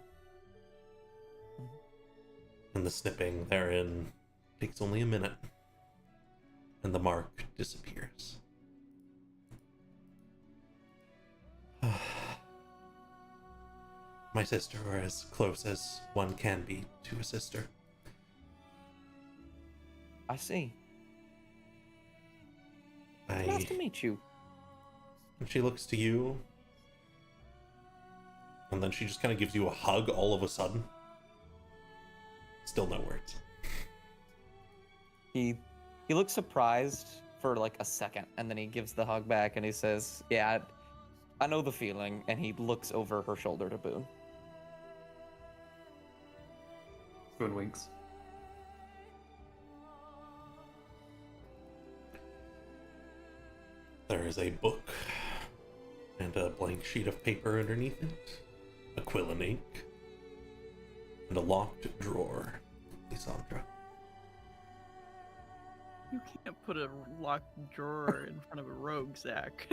And the snipping therein takes only a minute. And the mark disappears. My sister, or as close as one can be to a sister. I see. Nice to meet you. And she looks to you. And then she just kind of gives you a hug all of a sudden. Still no words. He looks surprised for like a second, and then he gives the hug back and he says, "Yeah, I know the feeling," and he looks over her shoulder to Boone. Boone winks. There is a book and a blank sheet of paper underneath it, a quill and ink, and a locked drawer. Lysandra. You can't put a locked drawer in front of a rogue, Zach.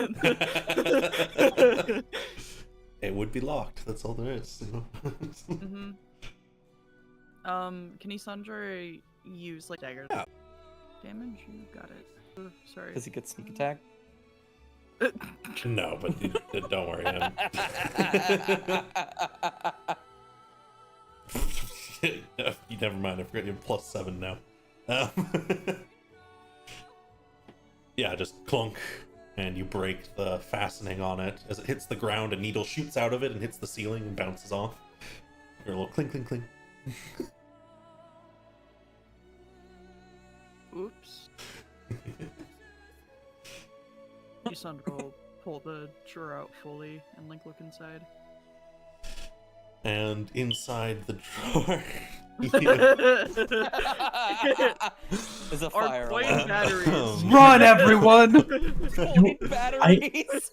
It would be locked. That's all there is. You know? Mm-hmm. Can Isandra use like dagger damage? You got it. Sorry. Does he get sneak attack? No, but don't worry. Never mind. I forgot you have +7 now. Yeah, just clunk, and you break the fastening on it. As it hits the ground, a needle shoots out of it and hits the ceiling and bounces off. Your little clink, clink, clink. Oops. Isandra will pull the drawer out fully and like look inside. And inside the drawer, There's a Our fire coin alarm. batteries. Run, everyone! Coin batteries.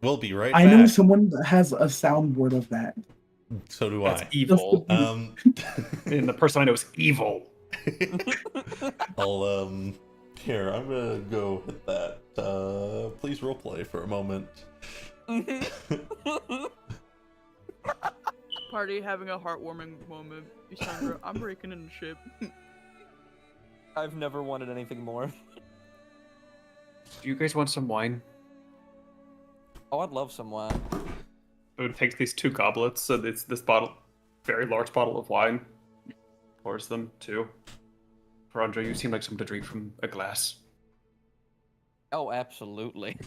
we'll be right I back. know someone that has a soundboard of that. So do That's I. evil. Um, And the person I know is evil. I'll here. I'm gonna go hit that. Please roleplay for a moment. Party having a heartwarming moment. Isandra, I'm breaking in the ship. I've never wanted anything more. Do you guys want some wine? Oh, I'd love some wine. I would take these 2 goblets, and it's this bottle, very large bottle of wine. Pours them too. Ferandra, you seem like someone to drink from a glass. Oh, absolutely.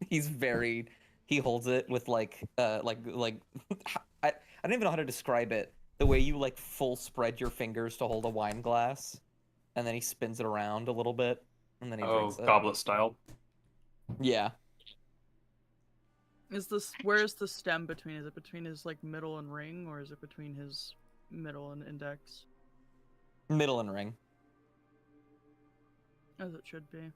He's very. He holds it with like I don't even know how to describe it. The way you like full spread your fingers to hold a wine glass, and then he spins it around a little bit, and then he Oh, drinks it. goblet style. Yeah. Where is the stem between? Is it between his like middle and ring, or is it between his middle and index? Middle and ring. As it should be.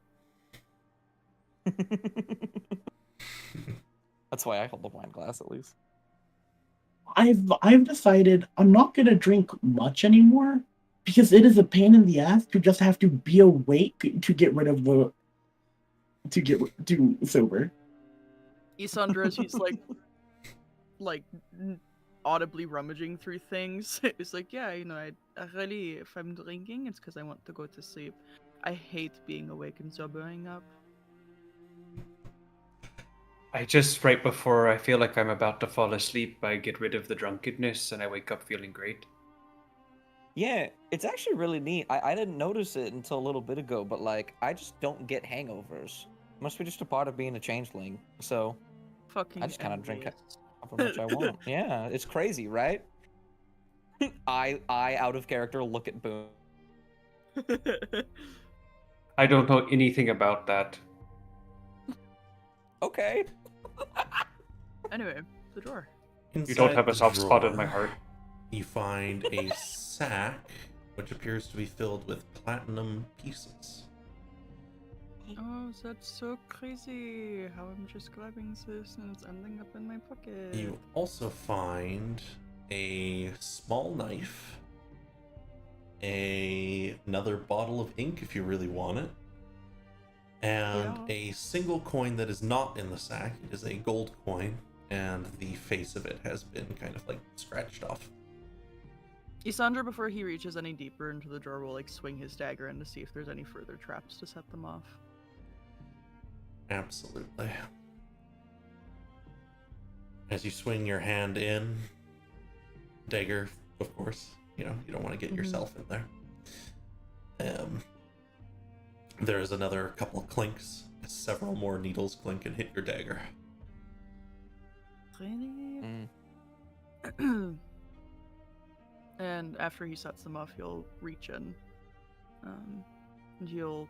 That's why I hold the wine glass at least. I've decided I'm not gonna drink much anymore because it is a pain in the ass to just have to be awake to get rid of the to sober. Isandra, as he's like audibly rummaging through things, it's like, yeah, I really, if I'm drinking, it's because I want to go to sleep. I hate being awake and sobering up. I just, right before I feel like I'm about to fall asleep, I get rid of the drunkenness and I wake up feeling great. Yeah, it's actually really neat. I didn't notice it until a little bit ago, but like I just don't get hangovers. Must be just a part of being a changeling. So Fucking I just kind of drink envious. however much I want. Yeah, it's crazy, right? I out of character look at Boone. I don't know anything about that. Okay. Anyway, the drawer. You don't Inside have a the soft spot in my drawer, heart. You find a sack, which appears to be filled with platinum pieces. Oh, that's so crazy. How I'm just grabbing this and it's ending up in my pocket. You also find a small knife, another bottle of ink if you really want it, and Yeah. a single coin that is not in the sack. It is a gold coin, and the face of it has been kind of like scratched off. Isandra, before he reaches any deeper into the drawer, will like swing his dagger in to see if there's any further traps to set them off. Absolutely. As you swing your hand in, dagger, of course, you don't want to get yourself in there. There is another couple of clinks, as several more needles clink and hit your dagger. Really? Mm. And after he sets them off, he'll reach in. And he'll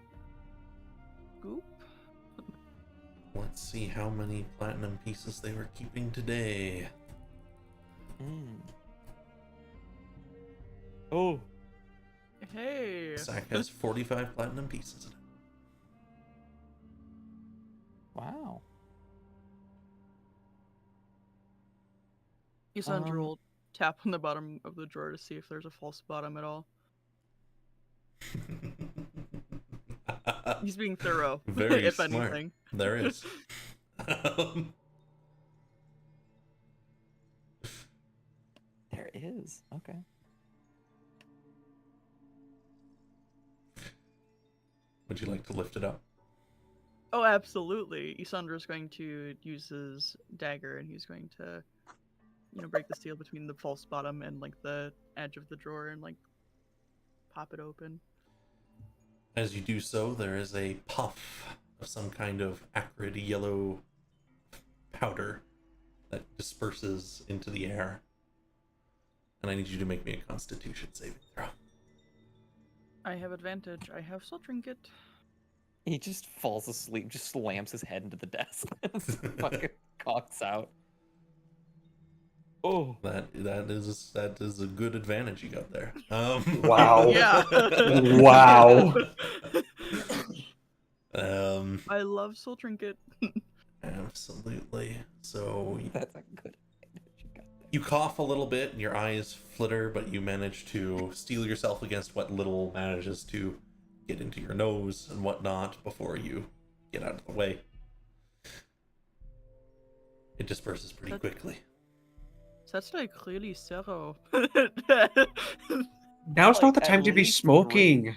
goop. Let's see how many platinum pieces they were keeping today. Mm. Oh. Hey! The sack has 45 platinum pieces in it. Wow. Isandra Um, will tap on the bottom of the drawer to see if there's a false bottom at all. He's being thorough, Very if smart. anything. There is. There is. Okay. Would you like to lift it up? Oh, absolutely. Isandra's going to use his dagger and he's going to, break the seal between the false bottom and like the edge of the drawer and like pop it open. As you do so, there is a puff of some kind of acrid yellow powder that disperses into the air. And I need you to make me a Constitution saving throw. I have advantage. I have Soul Trinket. He just falls asleep, just slams his head into the desk, fucking cocks out. Oh, That is a good advantage you got there. Wow. Yeah. Wow. I love Soul Trinket. Absolutely. So that's a good advantage you got there. you cough a little bit and your eyes flitter, but you manage to steel yourself against what little manages to get into your nose and whatnot before you get out of the way. It disperses pretty quickly. That's like clearly zero. Now's Like, not the at time to be least smoking.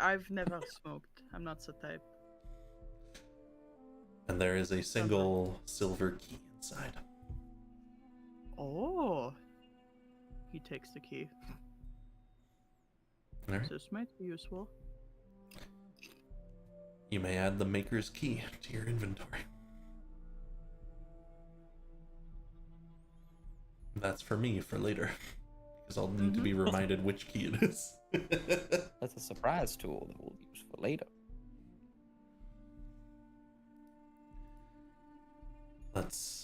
I've never smoked. I'm not the type. And there is a single silver key inside. Oh. He takes the key. All right. This might be useful. You may add the maker's key to your inventory. That's for me for later, because I'll need to be reminded which key it is. That's a surprise tool that we'll use for later.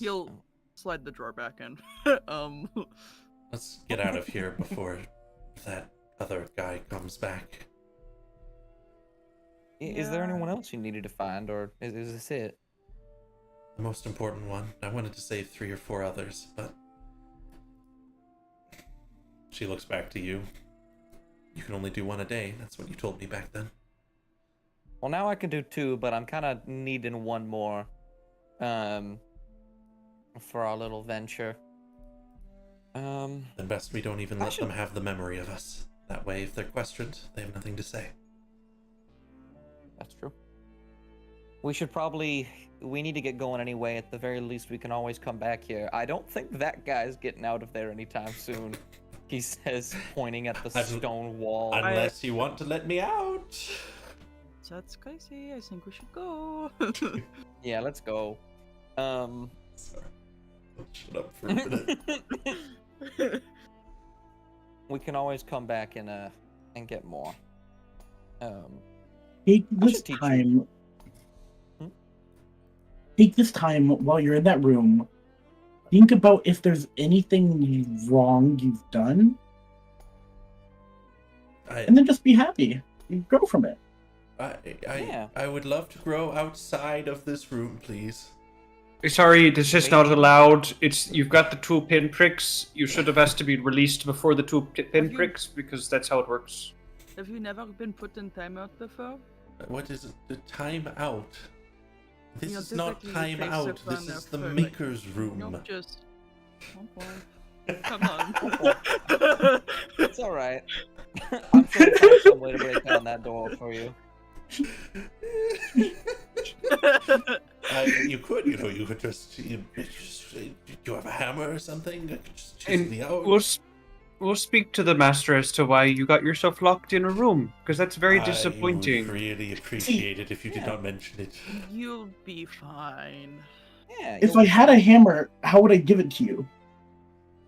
He'll slide the drawer back in. Let's get out of here before that other guy comes back. Is there anyone else you needed to find, or is this it? The most important one. I wanted to save 3 or 4 others, but she looks back to you. You can only do 1 a day. That's what you told me back then. Well, now I can do 2, but I'm kind of needing 1 more, for our little venture. Then best we don't even let them have the memory of us. That way, if they're questioned, they have nothing to say. That's true. We need to get going anyway. At the very least, we can always come back here. I don't think that guy's getting out of there anytime soon. He says, pointing at the stone wall. Unless you want to let me out. That's crazy. I think we should go. Yeah, let's go. Sorry. Shut up for a minute. We can always come back and get more. Take I this should teach time. Hmm? Take this time while you're in that room. Think about if there's anything wrong you've done, and then just be happy. You grow from it. I would love to grow outside of this room, please. Sorry, this is not allowed. You've got the 2 pinpricks. You should have asked to be released before the 2 pinpricks, because that's how it works. Have you never been put in timeout before? What is it? The time out? This You know, is not typically time they out. sit down This is there the for, maker's room. No, just. Oh boy. Come on. It's all right. I'm sure we'll find some way to break down that door for you. You could just you have a hammer or something. I could just chisel me out. We'll speak to the master as to why you got yourself locked in a room, because that's very disappointing. I would really appreciate it if you did not mention it. You'll be fine. Yeah. If I had a hammer, how would I give it to you?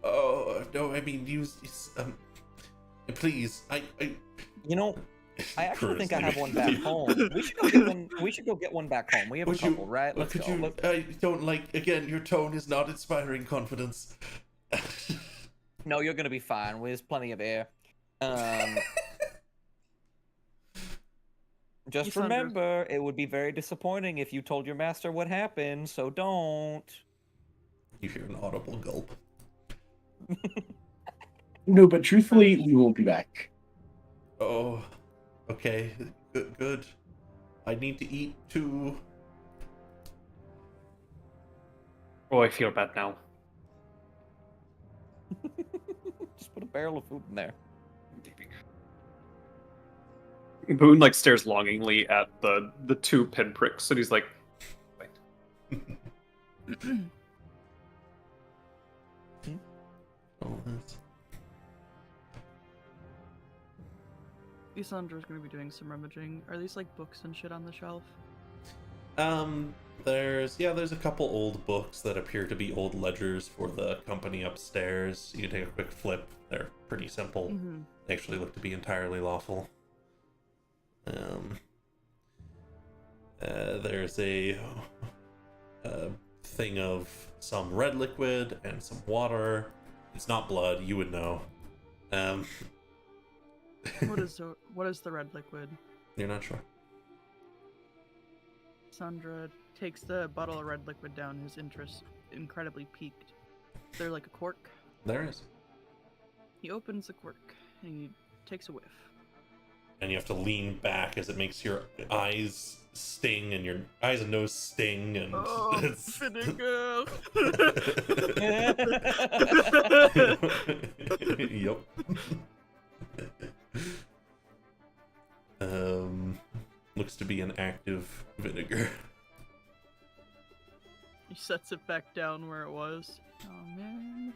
Oh no! I mean, please. I actually think I have one back home. We should go get one back home. We have a couple, right? Let's go. I don't like. Again, your tone is not inspiring confidence. No, you're gonna be fine. There's plenty of air. Just remember, it would be very disappointing if you told your master what happened. So don't. You hear an audible gulp. No, but truthfully, we will be back. Oh, okay, good. I need to eat too. Oh, I feel bad now. Just put a barrel of food in there. Boone stares longingly at the 2 pinpricks, and he's like, wait. Oh, that's... Isandra's gonna be doing some rummaging. Are these books and shit on the shelf? There's a couple old books that appear to be old ledgers for the company upstairs. You can take a quick flip. They're pretty simple. Mm-hmm. They actually look to be entirely lawful. There's a thing of some red liquid and some water. It's not blood, you would know. What is the red liquid? You're not sure. Sandra takes the bottle of red liquid down, his interest incredibly piqued. Is there like a cork? There is. He opens the cork and he takes a whiff. And you have to lean back as it makes your eyes sting and your eyes and nose sting and Oh, it's vinegar! Yep. Looks to be an active vinegar. He sets it back down where it was. Oh man.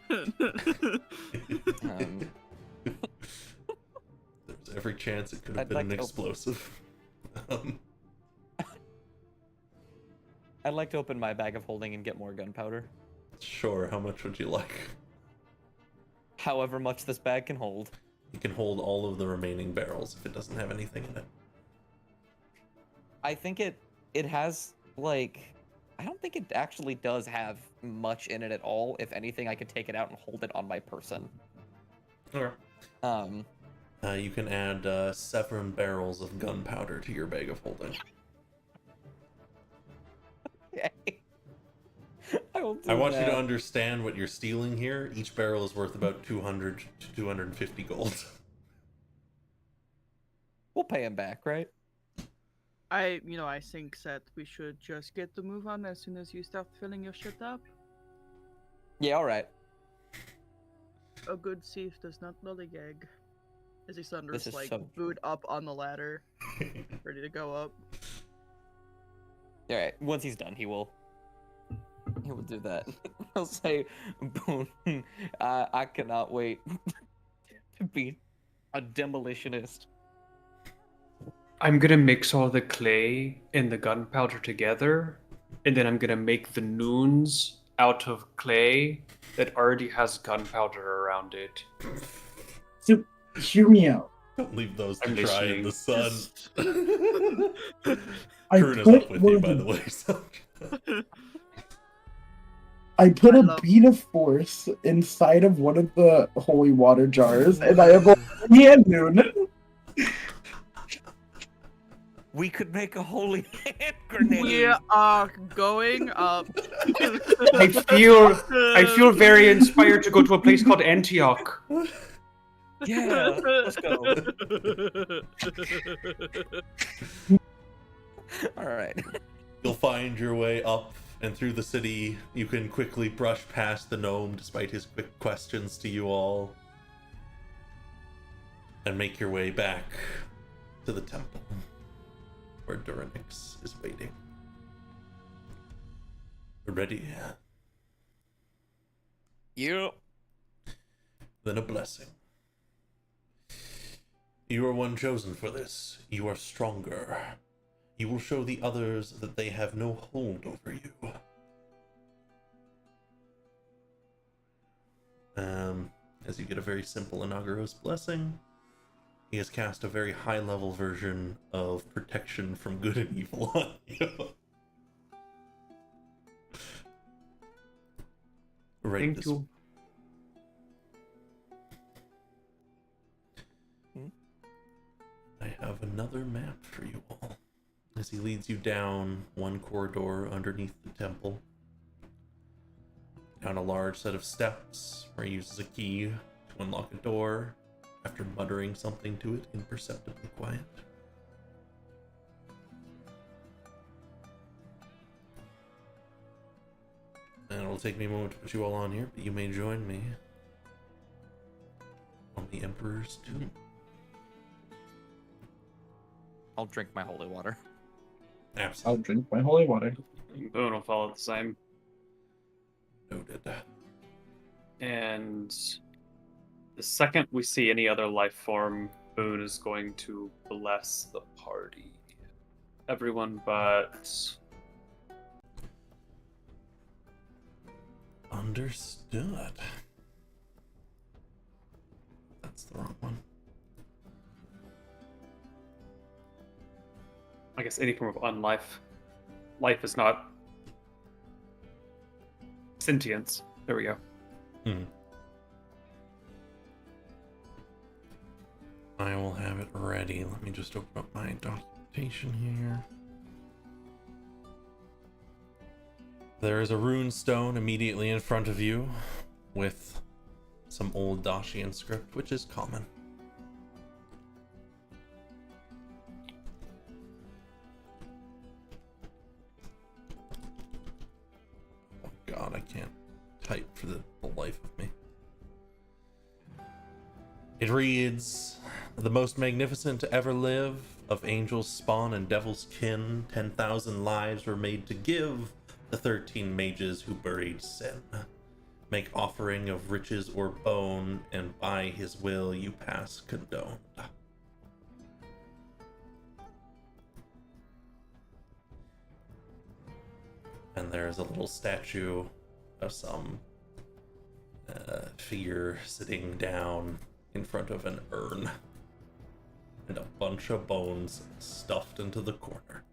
There's every chance it could have I'd been like an to open- explosive. I'd like to open my bag of holding and get more gunpowder. Sure, how much would you like? However much this bag can hold. You can hold all of the remaining barrels if it doesn't have anything in it. I think it has, like... I don't think it actually does have much in it at all. If anything, I could take it out and hold it on my person. Okay. You can add 7 barrels of gunpowder to your bag of holding. Okay. I will do I want you that. to understand what you're stealing here. Each barrel is worth about 200 to 250 gold. We'll pay him back, right? I think that we should just get the move on as soon as you start filling your shit up. Yeah, alright. A good thief does not lollygag. As he thunders, This is like, so boot up on the ladder, ready to go up. Alright, once he's done, he will do that. He'll say, Boone, I cannot wait to be a demolitionist. I'm gonna mix all the clay and the gunpowder together, and then I'm gonna make the noons out of clay that already has gunpowder around it. So, hear me out. Don't leave those to I'm dry in the sun. I Kern is put up with one you, of by the- the way. So. I put I a love- bead of force inside of one of the holy water jars, and I have a hand noon. We could make a holy hand grenade. We are going up. I feel very inspired to go to a place called Antioch. Yeah, let's go. Alright. You'll find your way up and through the city. You can quickly brush past the gnome despite his quick questions to you all. And make your way back to the temple where Durinix is waiting. Ready? Yep. Then a blessing. You are one chosen for this. You are stronger. You will show the others that they have no hold over you. As you get a very simple Inauguros blessing, he has cast a very high-level version of protection from good and evil on you. Right. Thank you. I have another map for you all. As he leads you down one corridor underneath the temple, down a large set of steps where he uses a key to unlock a door after muttering something to it imperceptibly quiet. And it'll take me a moment to put you all on here, but you may join me on the Emperor's Tomb. I'll drink my holy water. Absolutely I'll drink my holy water. Boone will follow the same. noted. And the second we see any other life form, Boone is going to bless the party. Everyone but Understood. That's the wrong one. I guess any form of unlife. Life is not sentience. There we go. Hmm. I will have it ready. Let me just open up my documentation here. There is a rune stone immediately in front of you with some old Dacian script, which is common. Oh god, I can't type for the life of me. It reads, "The most magnificent to ever live, of angels' spawn and devil's kin, 10,000 lives were made to give the 13 mages who buried sin. Make offering of riches or bone, and by his will you pass condoned." And there's a little statue of some figure sitting down in front of an urn, and a bunch of bones stuffed into the corner.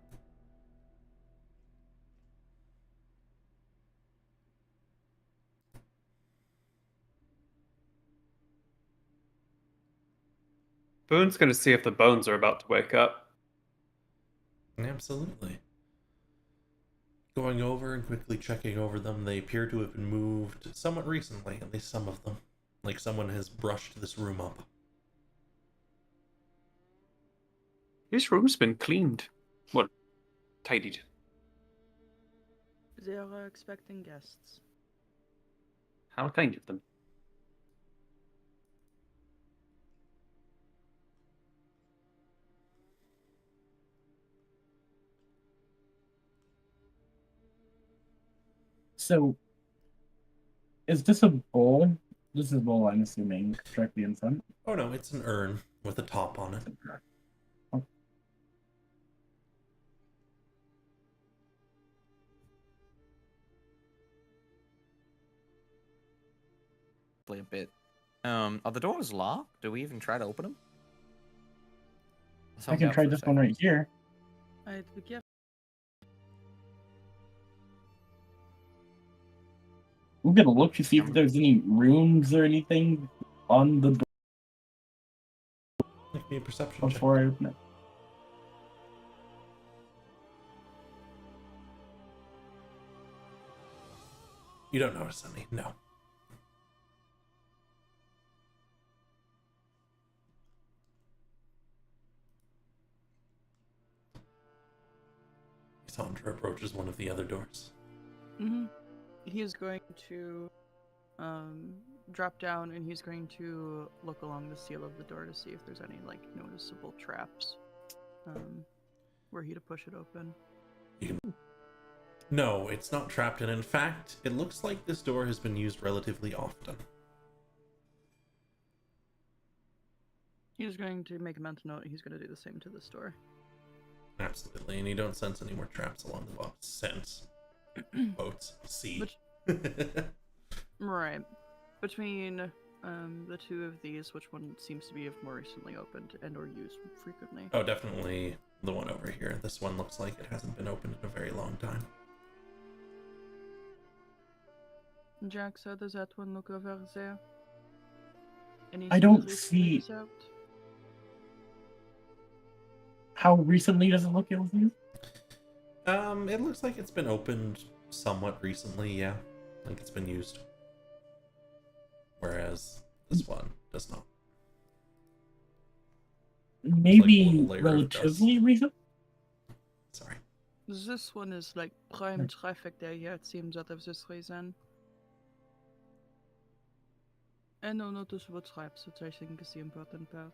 Boone's gonna see if the bones are about to wake up. Absolutely. Going over and quickly checking over them, they appear to have been moved somewhat recently, at least some of them. Like someone has brushed this room up. This room's been cleaned. Well, tidied. They are expecting guests. How kind of them. So, is this a bowl? This is a bowl, I'm assuming, directly in front. Oh no, it's an urn with a top on it. A bit. Are the doors locked? Do we even try to open them? I can try this one right here. I'd be careful. I'm gonna look to see if there's any runes or anything on the door Make me a perception check. before I open it. You don't notice any, no. Sandra approaches one of the other doors. Mm-hmm. He's going to drop down and he's going to look along the seal of the door to see if there's any like noticeable traps. Were he to push it open. No, it's not trapped, and in fact, it looks like this door has been used relatively often. He's going to make a mental note. He's going to do the same to this door. Absolutely, and you don't sense any more traps along the box. Sense. Boats. See. Right. Between the two of these, which one seems to be more recently opened and or used frequently? Oh, definitely the one over here. This one looks like it hasn't been opened in a very long time. Jack, so does that one look over there? I don't recent see- leads out? How recently does it look it was used? It looks like it's been opened somewhat recently, yeah. Like it's been used. Whereas this one does not. Maybe one layer of relatively recent? Sorry. This one is like prime traffic there, yeah, it seems out of this reason. And no noticeable traps, which I think is the important part.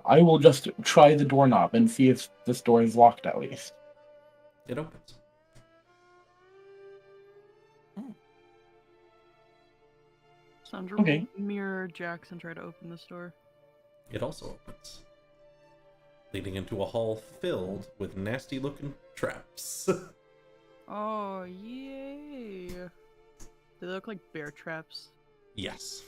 I will just try the doorknob and see if this door is locked at least. It opens. Sandra Okay. will mirror Jax and try to open this door. It also opens. leading into a hall filled with nasty-looking traps. Oh, yay! Do they look like bear traps? Yes.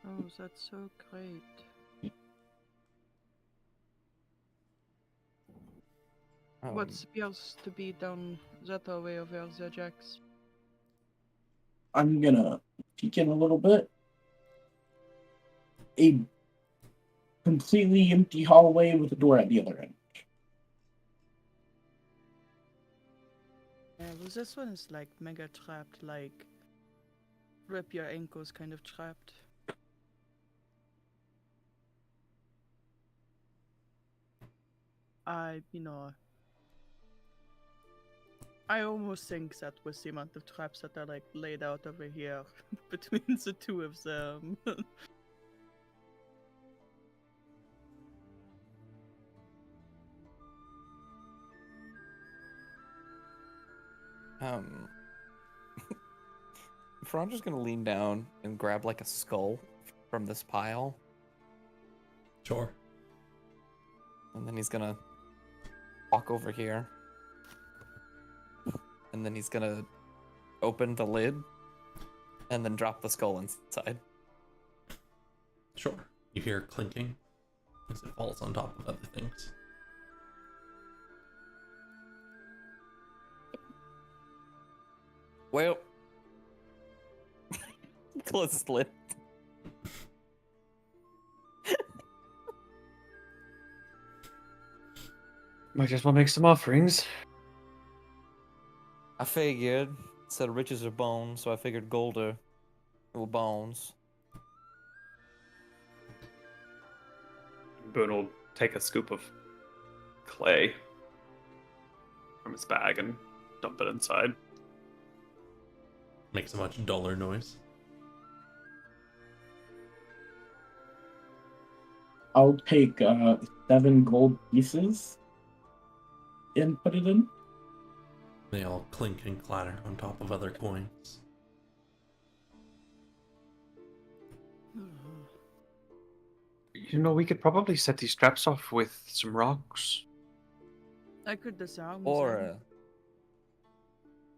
Oh, that's so great. What appears to be down that way over there, Jax? I'm gonna peek in a little bit. A completely empty hallway with a door at the other end. Yeah, well, this one is like mega trapped, like rip your ankles kind of trapped. I almost think that with the amount of traps that are like laid out over here between the two of them. Franja's gonna lean down and grab like a skull from this pile. Sure. And then he's gonna walk over here. And then he's gonna open the lid and then drop the skull inside. Sure. You hear clinking as it falls on top of other things. Well, close the lid. Might as well make some offerings. I figured, instead of riches or bones, so I figured gold or bones. Boone will take a scoop of clay from his bag and dump it inside. Makes a much duller noise. I'll take 7 gold pieces and put it in. They all clink and clatter on top of other coins. You know, we could probably set these traps off with some rocks. I could disarm Or, them.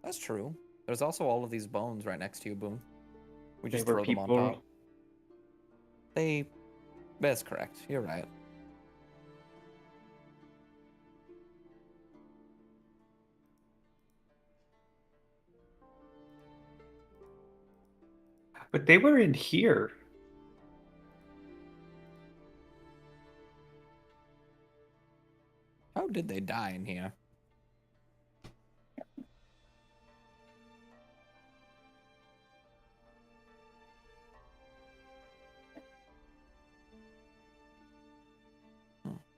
that's true. There's also all of these bones right next to you, Boom. We They just were throw them on people. top. That's correct. You're right. But they were in here. How did they die in here?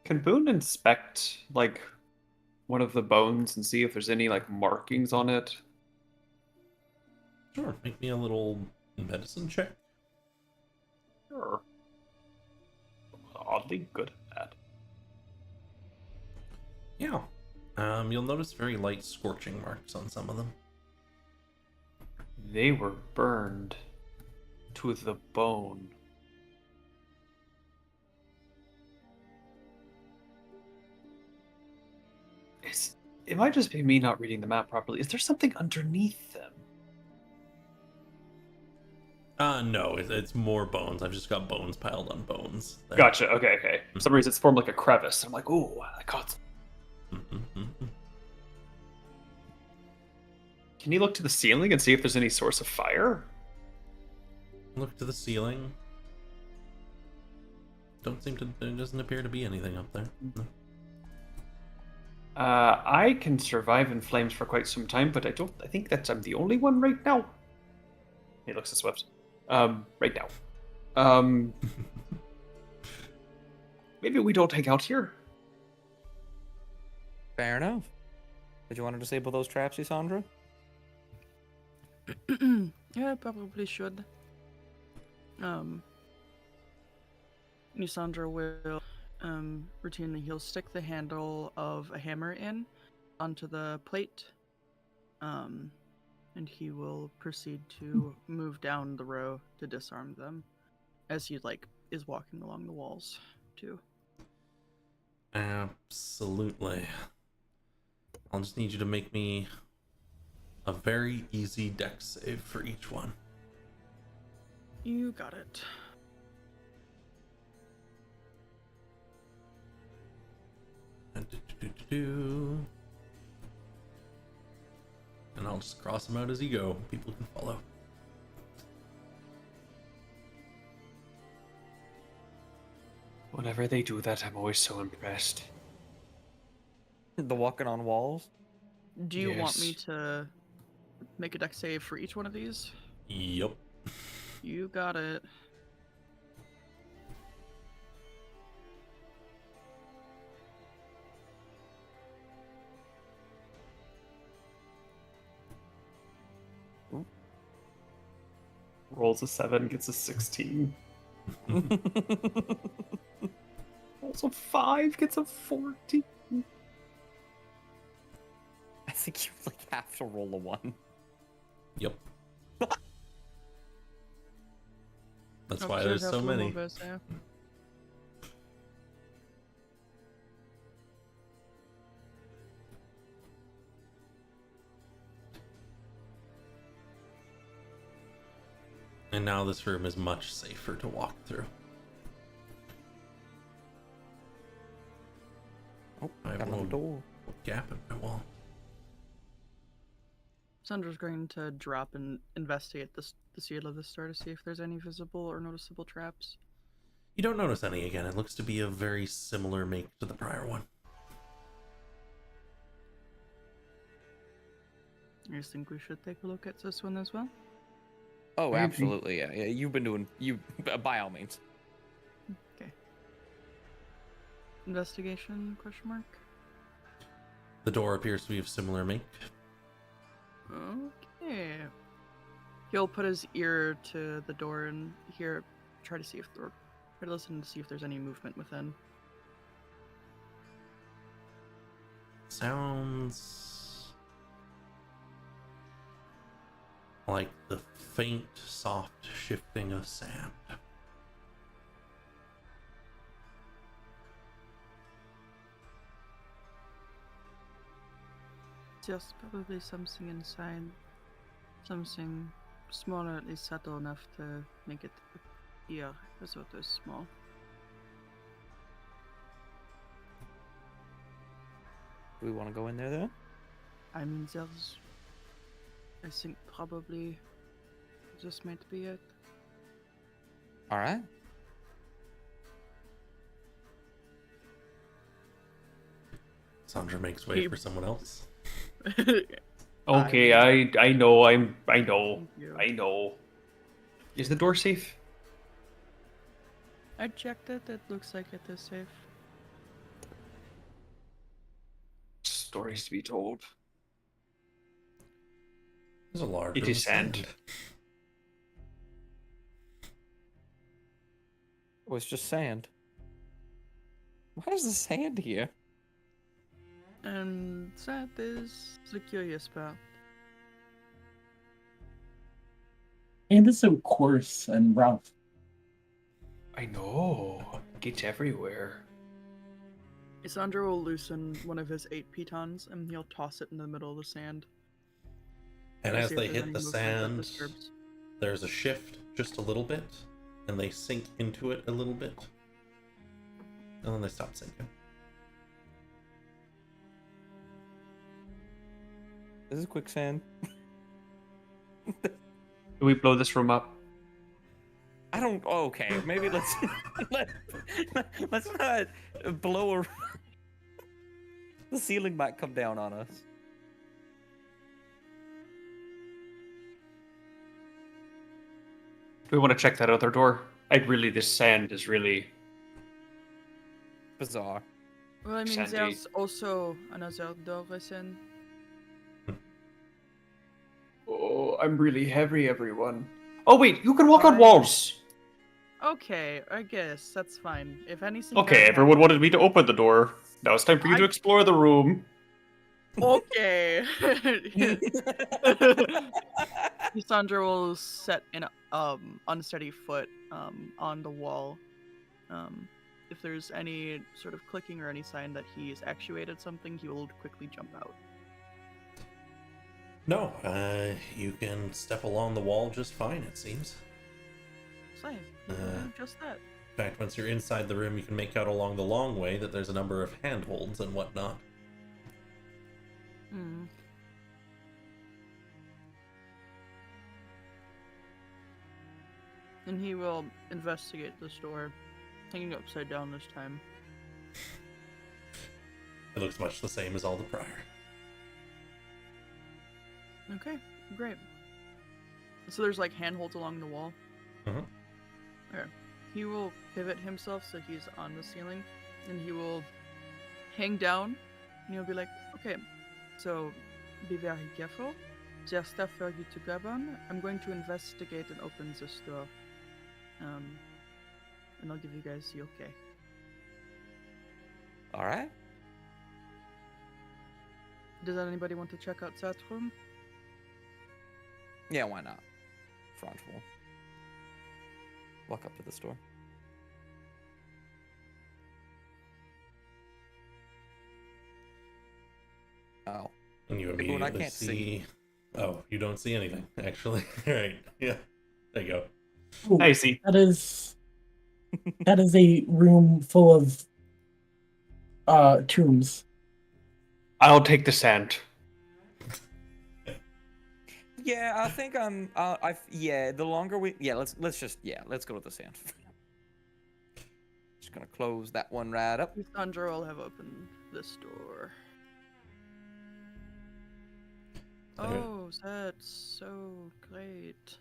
Can Boone inspect, like, one of the bones and see if there's any, like, markings on it? Sure, make me a little medicine check. Sure. Oddly good at that. Yeah. You'll notice very light scorching marks on some of them. They were burned to the bone. It might just be me not reading the map properly. Is there something underneath them? No, it's more bones. I've just got bones piled on bones. There. Gotcha. Okay. For some reason, it's formed like a crevice. I'm like, ooh, I caught some. Can you look to the ceiling and see if there's any source of fire? Look to the ceiling. There doesn't appear to be anything up there. No. I can survive in flames for quite some time, but I think I'm the only one right now. He looks at Swift. Right now. Maybe we don't hang out here. Fair enough. Did you want to disable those traps, Isandra? Yeah, I probably should. Nisandra will routinely he'll stick the handle of a hammer in onto the plate, and he will proceed to move down the row to disarm them, as he is walking along the walls too. Absolutely. I'll just need you to make me a very easy dex save for each one. You got it. And I'll just cross them out as you go. People can follow. Whenever they do that, I'm always so impressed. The walking on walls. Do you want me Yes. to make a dex save for each one of these? Yep. You got it. Rolls a 7, gets a 16. Rolls a 5, gets a 14. I think you have to roll a 1. Yep. That's Oh, why sure, there's have so to many. remove this, yeah. And now this room is much safer to walk through. Oh, I have a another little door. gap in my wall. Sandra's going to drop and investigate the seal of this door to see if there's any visible or noticeable traps. You don't notice any again. It looks to be a very similar make to the prior one. You just think we should take a look at this one as well? Oh, I agree. absolutely. Yeah. You've been doing by all means. Okay. Investigation, question mark? The door appears to be of similar make. Okay. He'll put his ear to the door and try to listen to see if there's any movement within. Sounds like the faint, soft shifting of sand. Just probably something inside. Something small or at least subtle enough to make it appear as though it is small. Do we want to go in there though? I mean, I think probably this might be it. All right. Sandra makes way He- for someone else. Okay, I know, I know, Thank you. I know. Is the door safe? I checked it. It looks like it is safe. Stories to be told. There's a large It room is of sand. Oh, it's just sand. Why is the sand here? And that is the curious part. And it's so coarse and rough. I know. Gets everywhere. Isandra will loosen one of his 8 pitons and he'll toss it in the middle of the sand. And to as see if they there's hit any the movement that sand, disturbs. there's a shift just a little bit, and they sink into it a little bit, and then they stop sinking. This is quicksand. Do we blow this room up? I don't. Oh, okay, maybe let's let's not blow a. The ceiling might come down on us. Do we want to check that other door? This sand is really... Bizarre. Well, I mean, Sandy. there's also another door within. Oh, I'm really heavy, everyone. Oh wait, you can walk on walls! Okay, I guess that's fine. If anything. Okay, bad everyone happens- wanted me to open the door. Now it's time for you to I- explore the room. Okay. Sandra will set an unsteady foot on the wall. If there's any sort of clicking or any sign that he's actuated something, he will quickly jump out. No, you can step along the wall just fine, it seems. Same. Just that. In fact, once you're inside the room, you can make out along the long way that there's a number of handholds and whatnot. Hmm. And he will investigate this door, hanging upside down this time. It looks much the same as all the prior. Okay, great. So there's like handholds along the wall. Mhm. Okay. He will pivot himself so he's on the ceiling, and he will hang down, and he'll be like, okay, so be very careful. There's stuff for you to grab on. I'm going to investigate and open this door. And I'll give you guys the okay. All right. Does anybody want to check out that room? Yeah, why not? Franz will walk up to the store. Oh. And you Well, I immediately can't see. Oh, you don't see anything, actually. Right. Yeah. There you go. Ooh, I see. that is a room full of tombs. I'll take the sand. Yeah, I think I'm. Yeah, the longer we. Yeah, let's go with the sand. Just gonna close that one right up. Sandra will have opened this door. Okay. Oh, that's so great.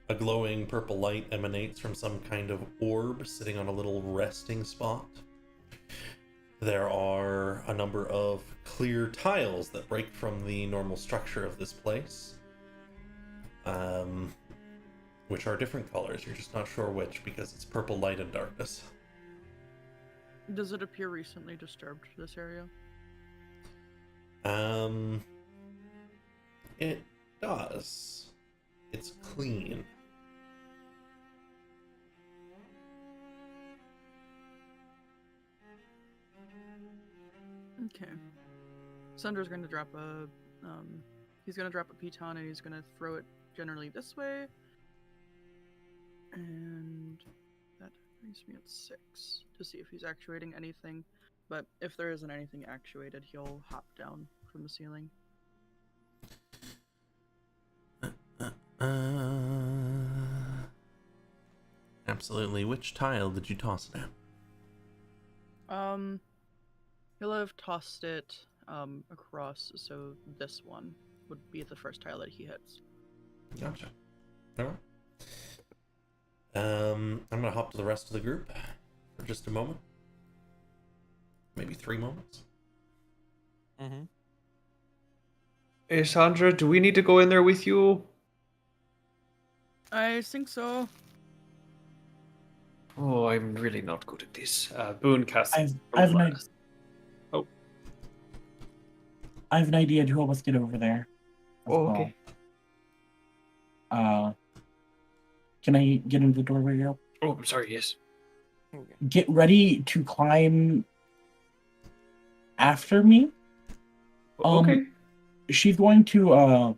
A glowing purple light emanates from some kind of orb sitting on a little resting spot. There are a number of clear tiles that break from the normal structure of this place, which are different colors. You're just not sure which because it's purple light and darkness. Does it appear recently disturbed, this area? It does. It's clean. Okay. Sandra's going to drop a, he's going to drop a piton and he's going to throw it generally this way. And that brings me at 6 to see if he's actuating anything. But if there isn't anything actuated, he'll hop down from the ceiling. Absolutely. Which tile did you toss it at? He'll have tossed it across, so this one would be the first tile that he hits. Gotcha. Alright. I'm gonna hop to the rest of the group for just a moment. Maybe 3 moments. Mm-hmm. Hey, Sandra, do we need to go in there with you? I think so. Oh, I'm really not good at this. Boone casts. I have an idea. Oh. I have an idea to help us get over there. as Oh, well. okay. Can I get into the doorway here? Oh, I'm sorry, yes. Okay. Get ready to climb after me. Okay. She's going to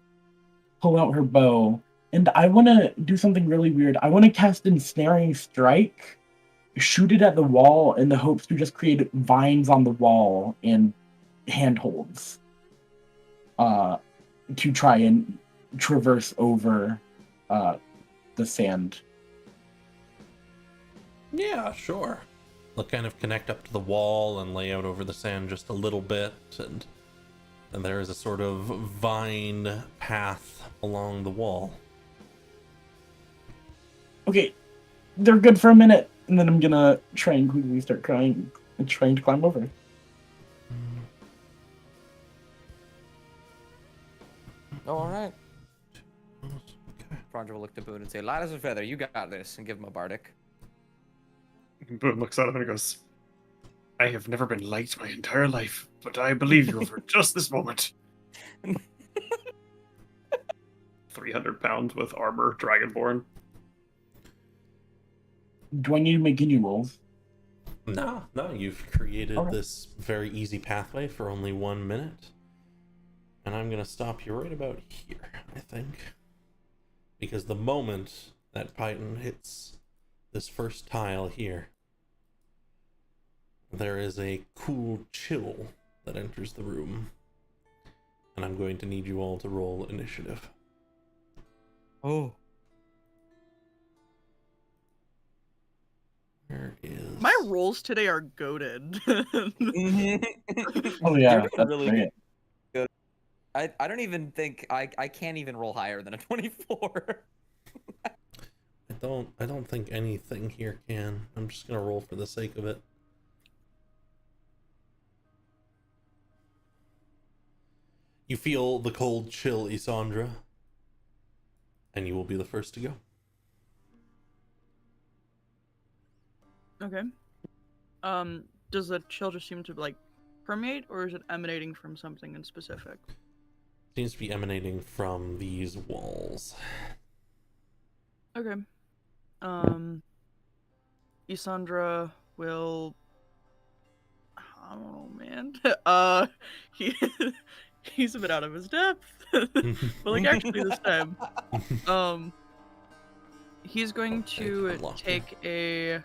pull out her bow, and I want to do something really weird. I want to cast Ensnaring Strike, shoot it at the wall in the hopes to just create vines on the wall and handholds to try and traverse over the sand. Yeah, sure. They'll kind of connect up to the wall and lay out over the sand just a little bit, and there is a sort of vine path along the wall. Okay, they're good for a minute, and then I'm gonna try and quickly start trying to climb over. All right. Okay. Frondra will look to Boone and say, "Light as a feather, you got this," and give him a bardic. Boone looks at him and goes, I have never been liked my entire life, but I believe you for just this moment. 300 pounds with armor, Dragonborn. Do I need to make any rolls? No, you've created Okay. this very easy pathway for only 1 minute. And I'm going to stop you right about here, I think. Because the moment that Python hits this first tile here, there is a cool chill that enters the room. And I'm going to need you all to roll initiative. Oh. Where is... My rolls today are goated. Oh yeah, You're doing that's really great. good. I don't even think I can't even roll higher than a 24. I don't think anything here can. I'm just gonna roll for the sake of it. You feel the cold chill, Isandra, and you will be the first to go. Okay. Does the chill just seem to like permeate, or is it emanating from something in specific? Seems to be emanating from these walls. Okay. Isandra will. I don't know, man. He he's a bit out of his depth, but like actually this time, he's going to Unlock you. take a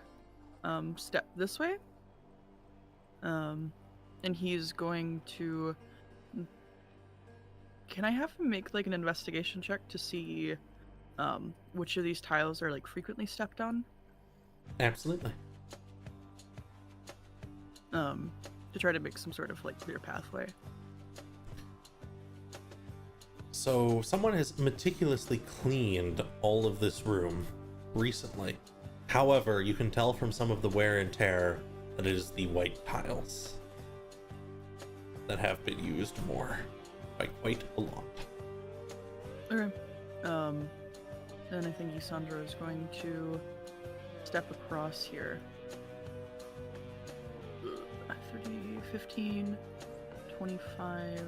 step this way. And he's going to. Can I have him make like an investigation check to see which of these tiles are like frequently stepped on? Absolutely. To try to make some sort of like clear pathway. So someone has meticulously cleaned all of this room recently. However, you can tell from some of the wear and tear that it is the white tiles that have been used more by quite a lot. Okay. Then I think Isandra is going to step across here. 30, 15, 25,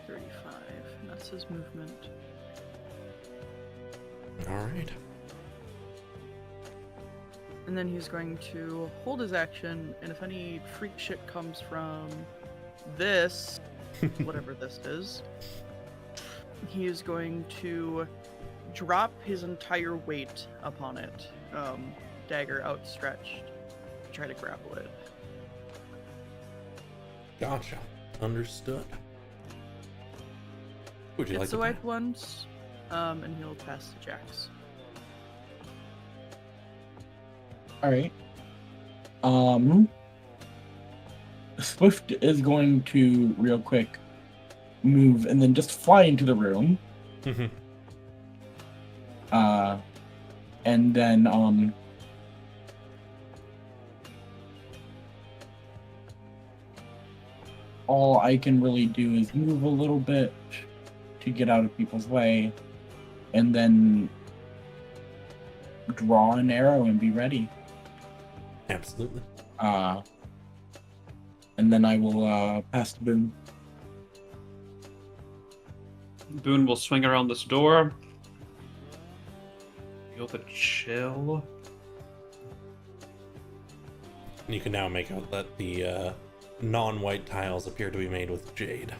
35. And that's his movement. All right. And then he's going to hold his action, and if any freak shit comes from this, whatever this is, he is going to drop his entire weight upon it, dagger outstretched, try to grapple it. Gotcha. Understood. Would you like It's to the white ones, and he'll pass to Jax. All right. Swift is going to real quick move and then just fly into the room. And then all I can really do is move a little bit to get out of people's way, and then draw an arrow and be ready. Absolutely. And then I will pass to Boone. Boone will swing around this door. Feel the chill. And you can now make out that the non-white tiles appear to be made with jade.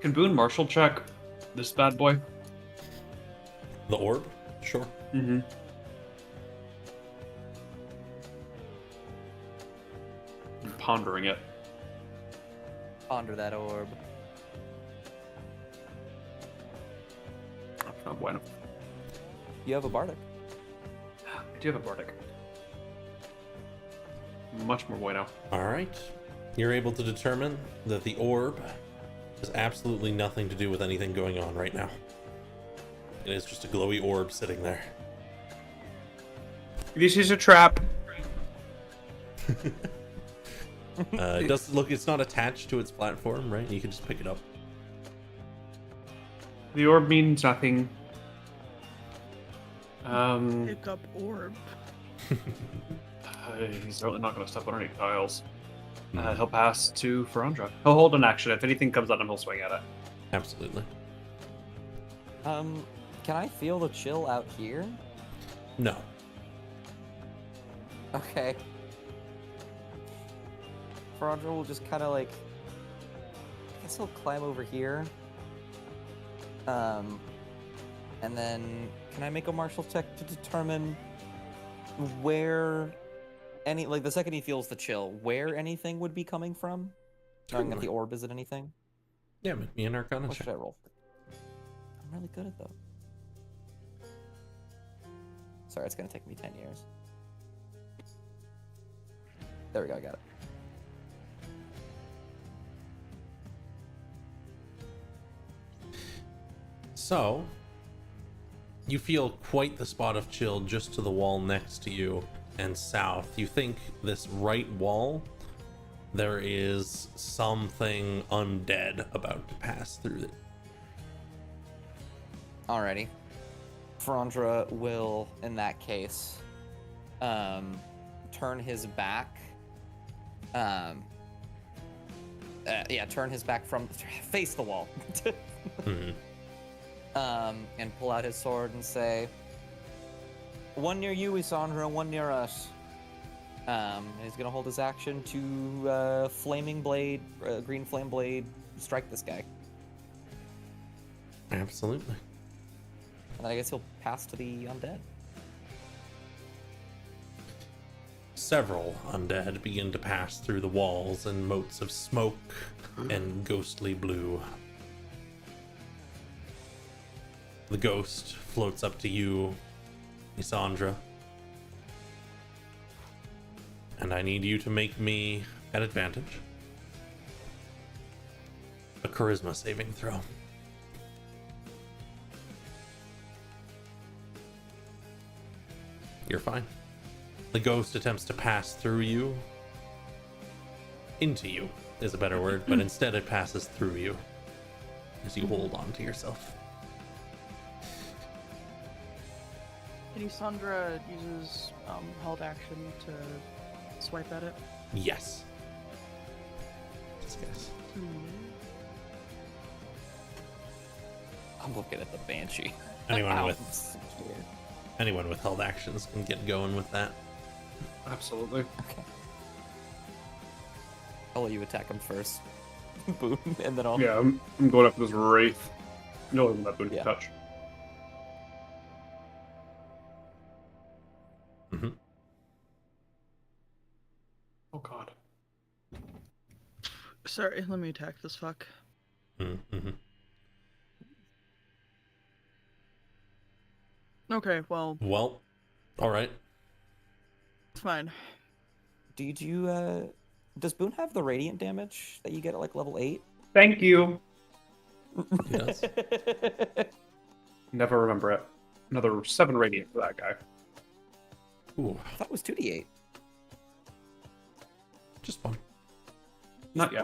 Can Boone martial check this bad boy? The orb? Sure. Mm-hmm. I'm pondering it. Ponder that orb. That's not bueno. You have a bardic. I do have a bardic. Much more bueno. All right. You're able to determine that the orb has absolutely nothing to do with anything going on right now. It is just a glowy orb sitting there. This is a trap. It does look, it's not attached to its platform, right? You can just pick it up. The orb means nothing. Pick up orb. He's certainly not going to step on any tiles. Mhm. He'll pass to Ferandra. He'll hold an action. If anything comes at him, he'll swing at it. Absolutely. Can I feel the chill out here? No. Okay. Ferandra will just kind of like, I guess he'll climb over here. And then can I make a martial check to determine where any, like the second he feels the chill, where anything would be coming from? Knowing that the Totally. orb isn't anything? Yeah, make me an Arcana What check. should I roll? I'm really good at those. Sorry, it's gonna take me 10 years. There we go, I got it. So, you feel quite the spot of chill just to the wall next to you and south. You think this right wall, there is something undead about to pass through it. Alrighty. Ferandra will, in that case, turn his back. Turn his back face the wall. Mhm. And pull out his sword and say, "One near you, Isandra, one near us." And he's gonna hold his action to flaming blade, green flame blade, strike this guy. Absolutely. And then I guess he'll pass to the undead. Several undead begin to pass through the walls in motes of smoke and ghostly blue. The ghost floats up to you, Isandra. And I need you to make me, at advantage, a charisma saving throw. You're fine. The ghost attempts to pass through you. Into you is a better word, but instead it passes through you as you hold on to yourself. Sandra uses held action to swipe at it. Yes. This guy's. I'm looking at the banshee. Anyone Ow. Anyone with held actions can get going with that. Absolutely. Okay. I'll let you attack him first. Boom, and then I'll. Yeah, I'm going after this wraith. No one that boon can Yeah. touch. Mm-hmm. Oh god. Sorry, let me attack this fuck. Mm-hmm. Okay, well, Well, all right. it's fine. Did you? Does Boone have the radiant damage that you get at like level 8? Thank you. He does. Never remember it. Another 7 radiant for that guy. Ooh, I thought it was 2d8. just one. Not yet.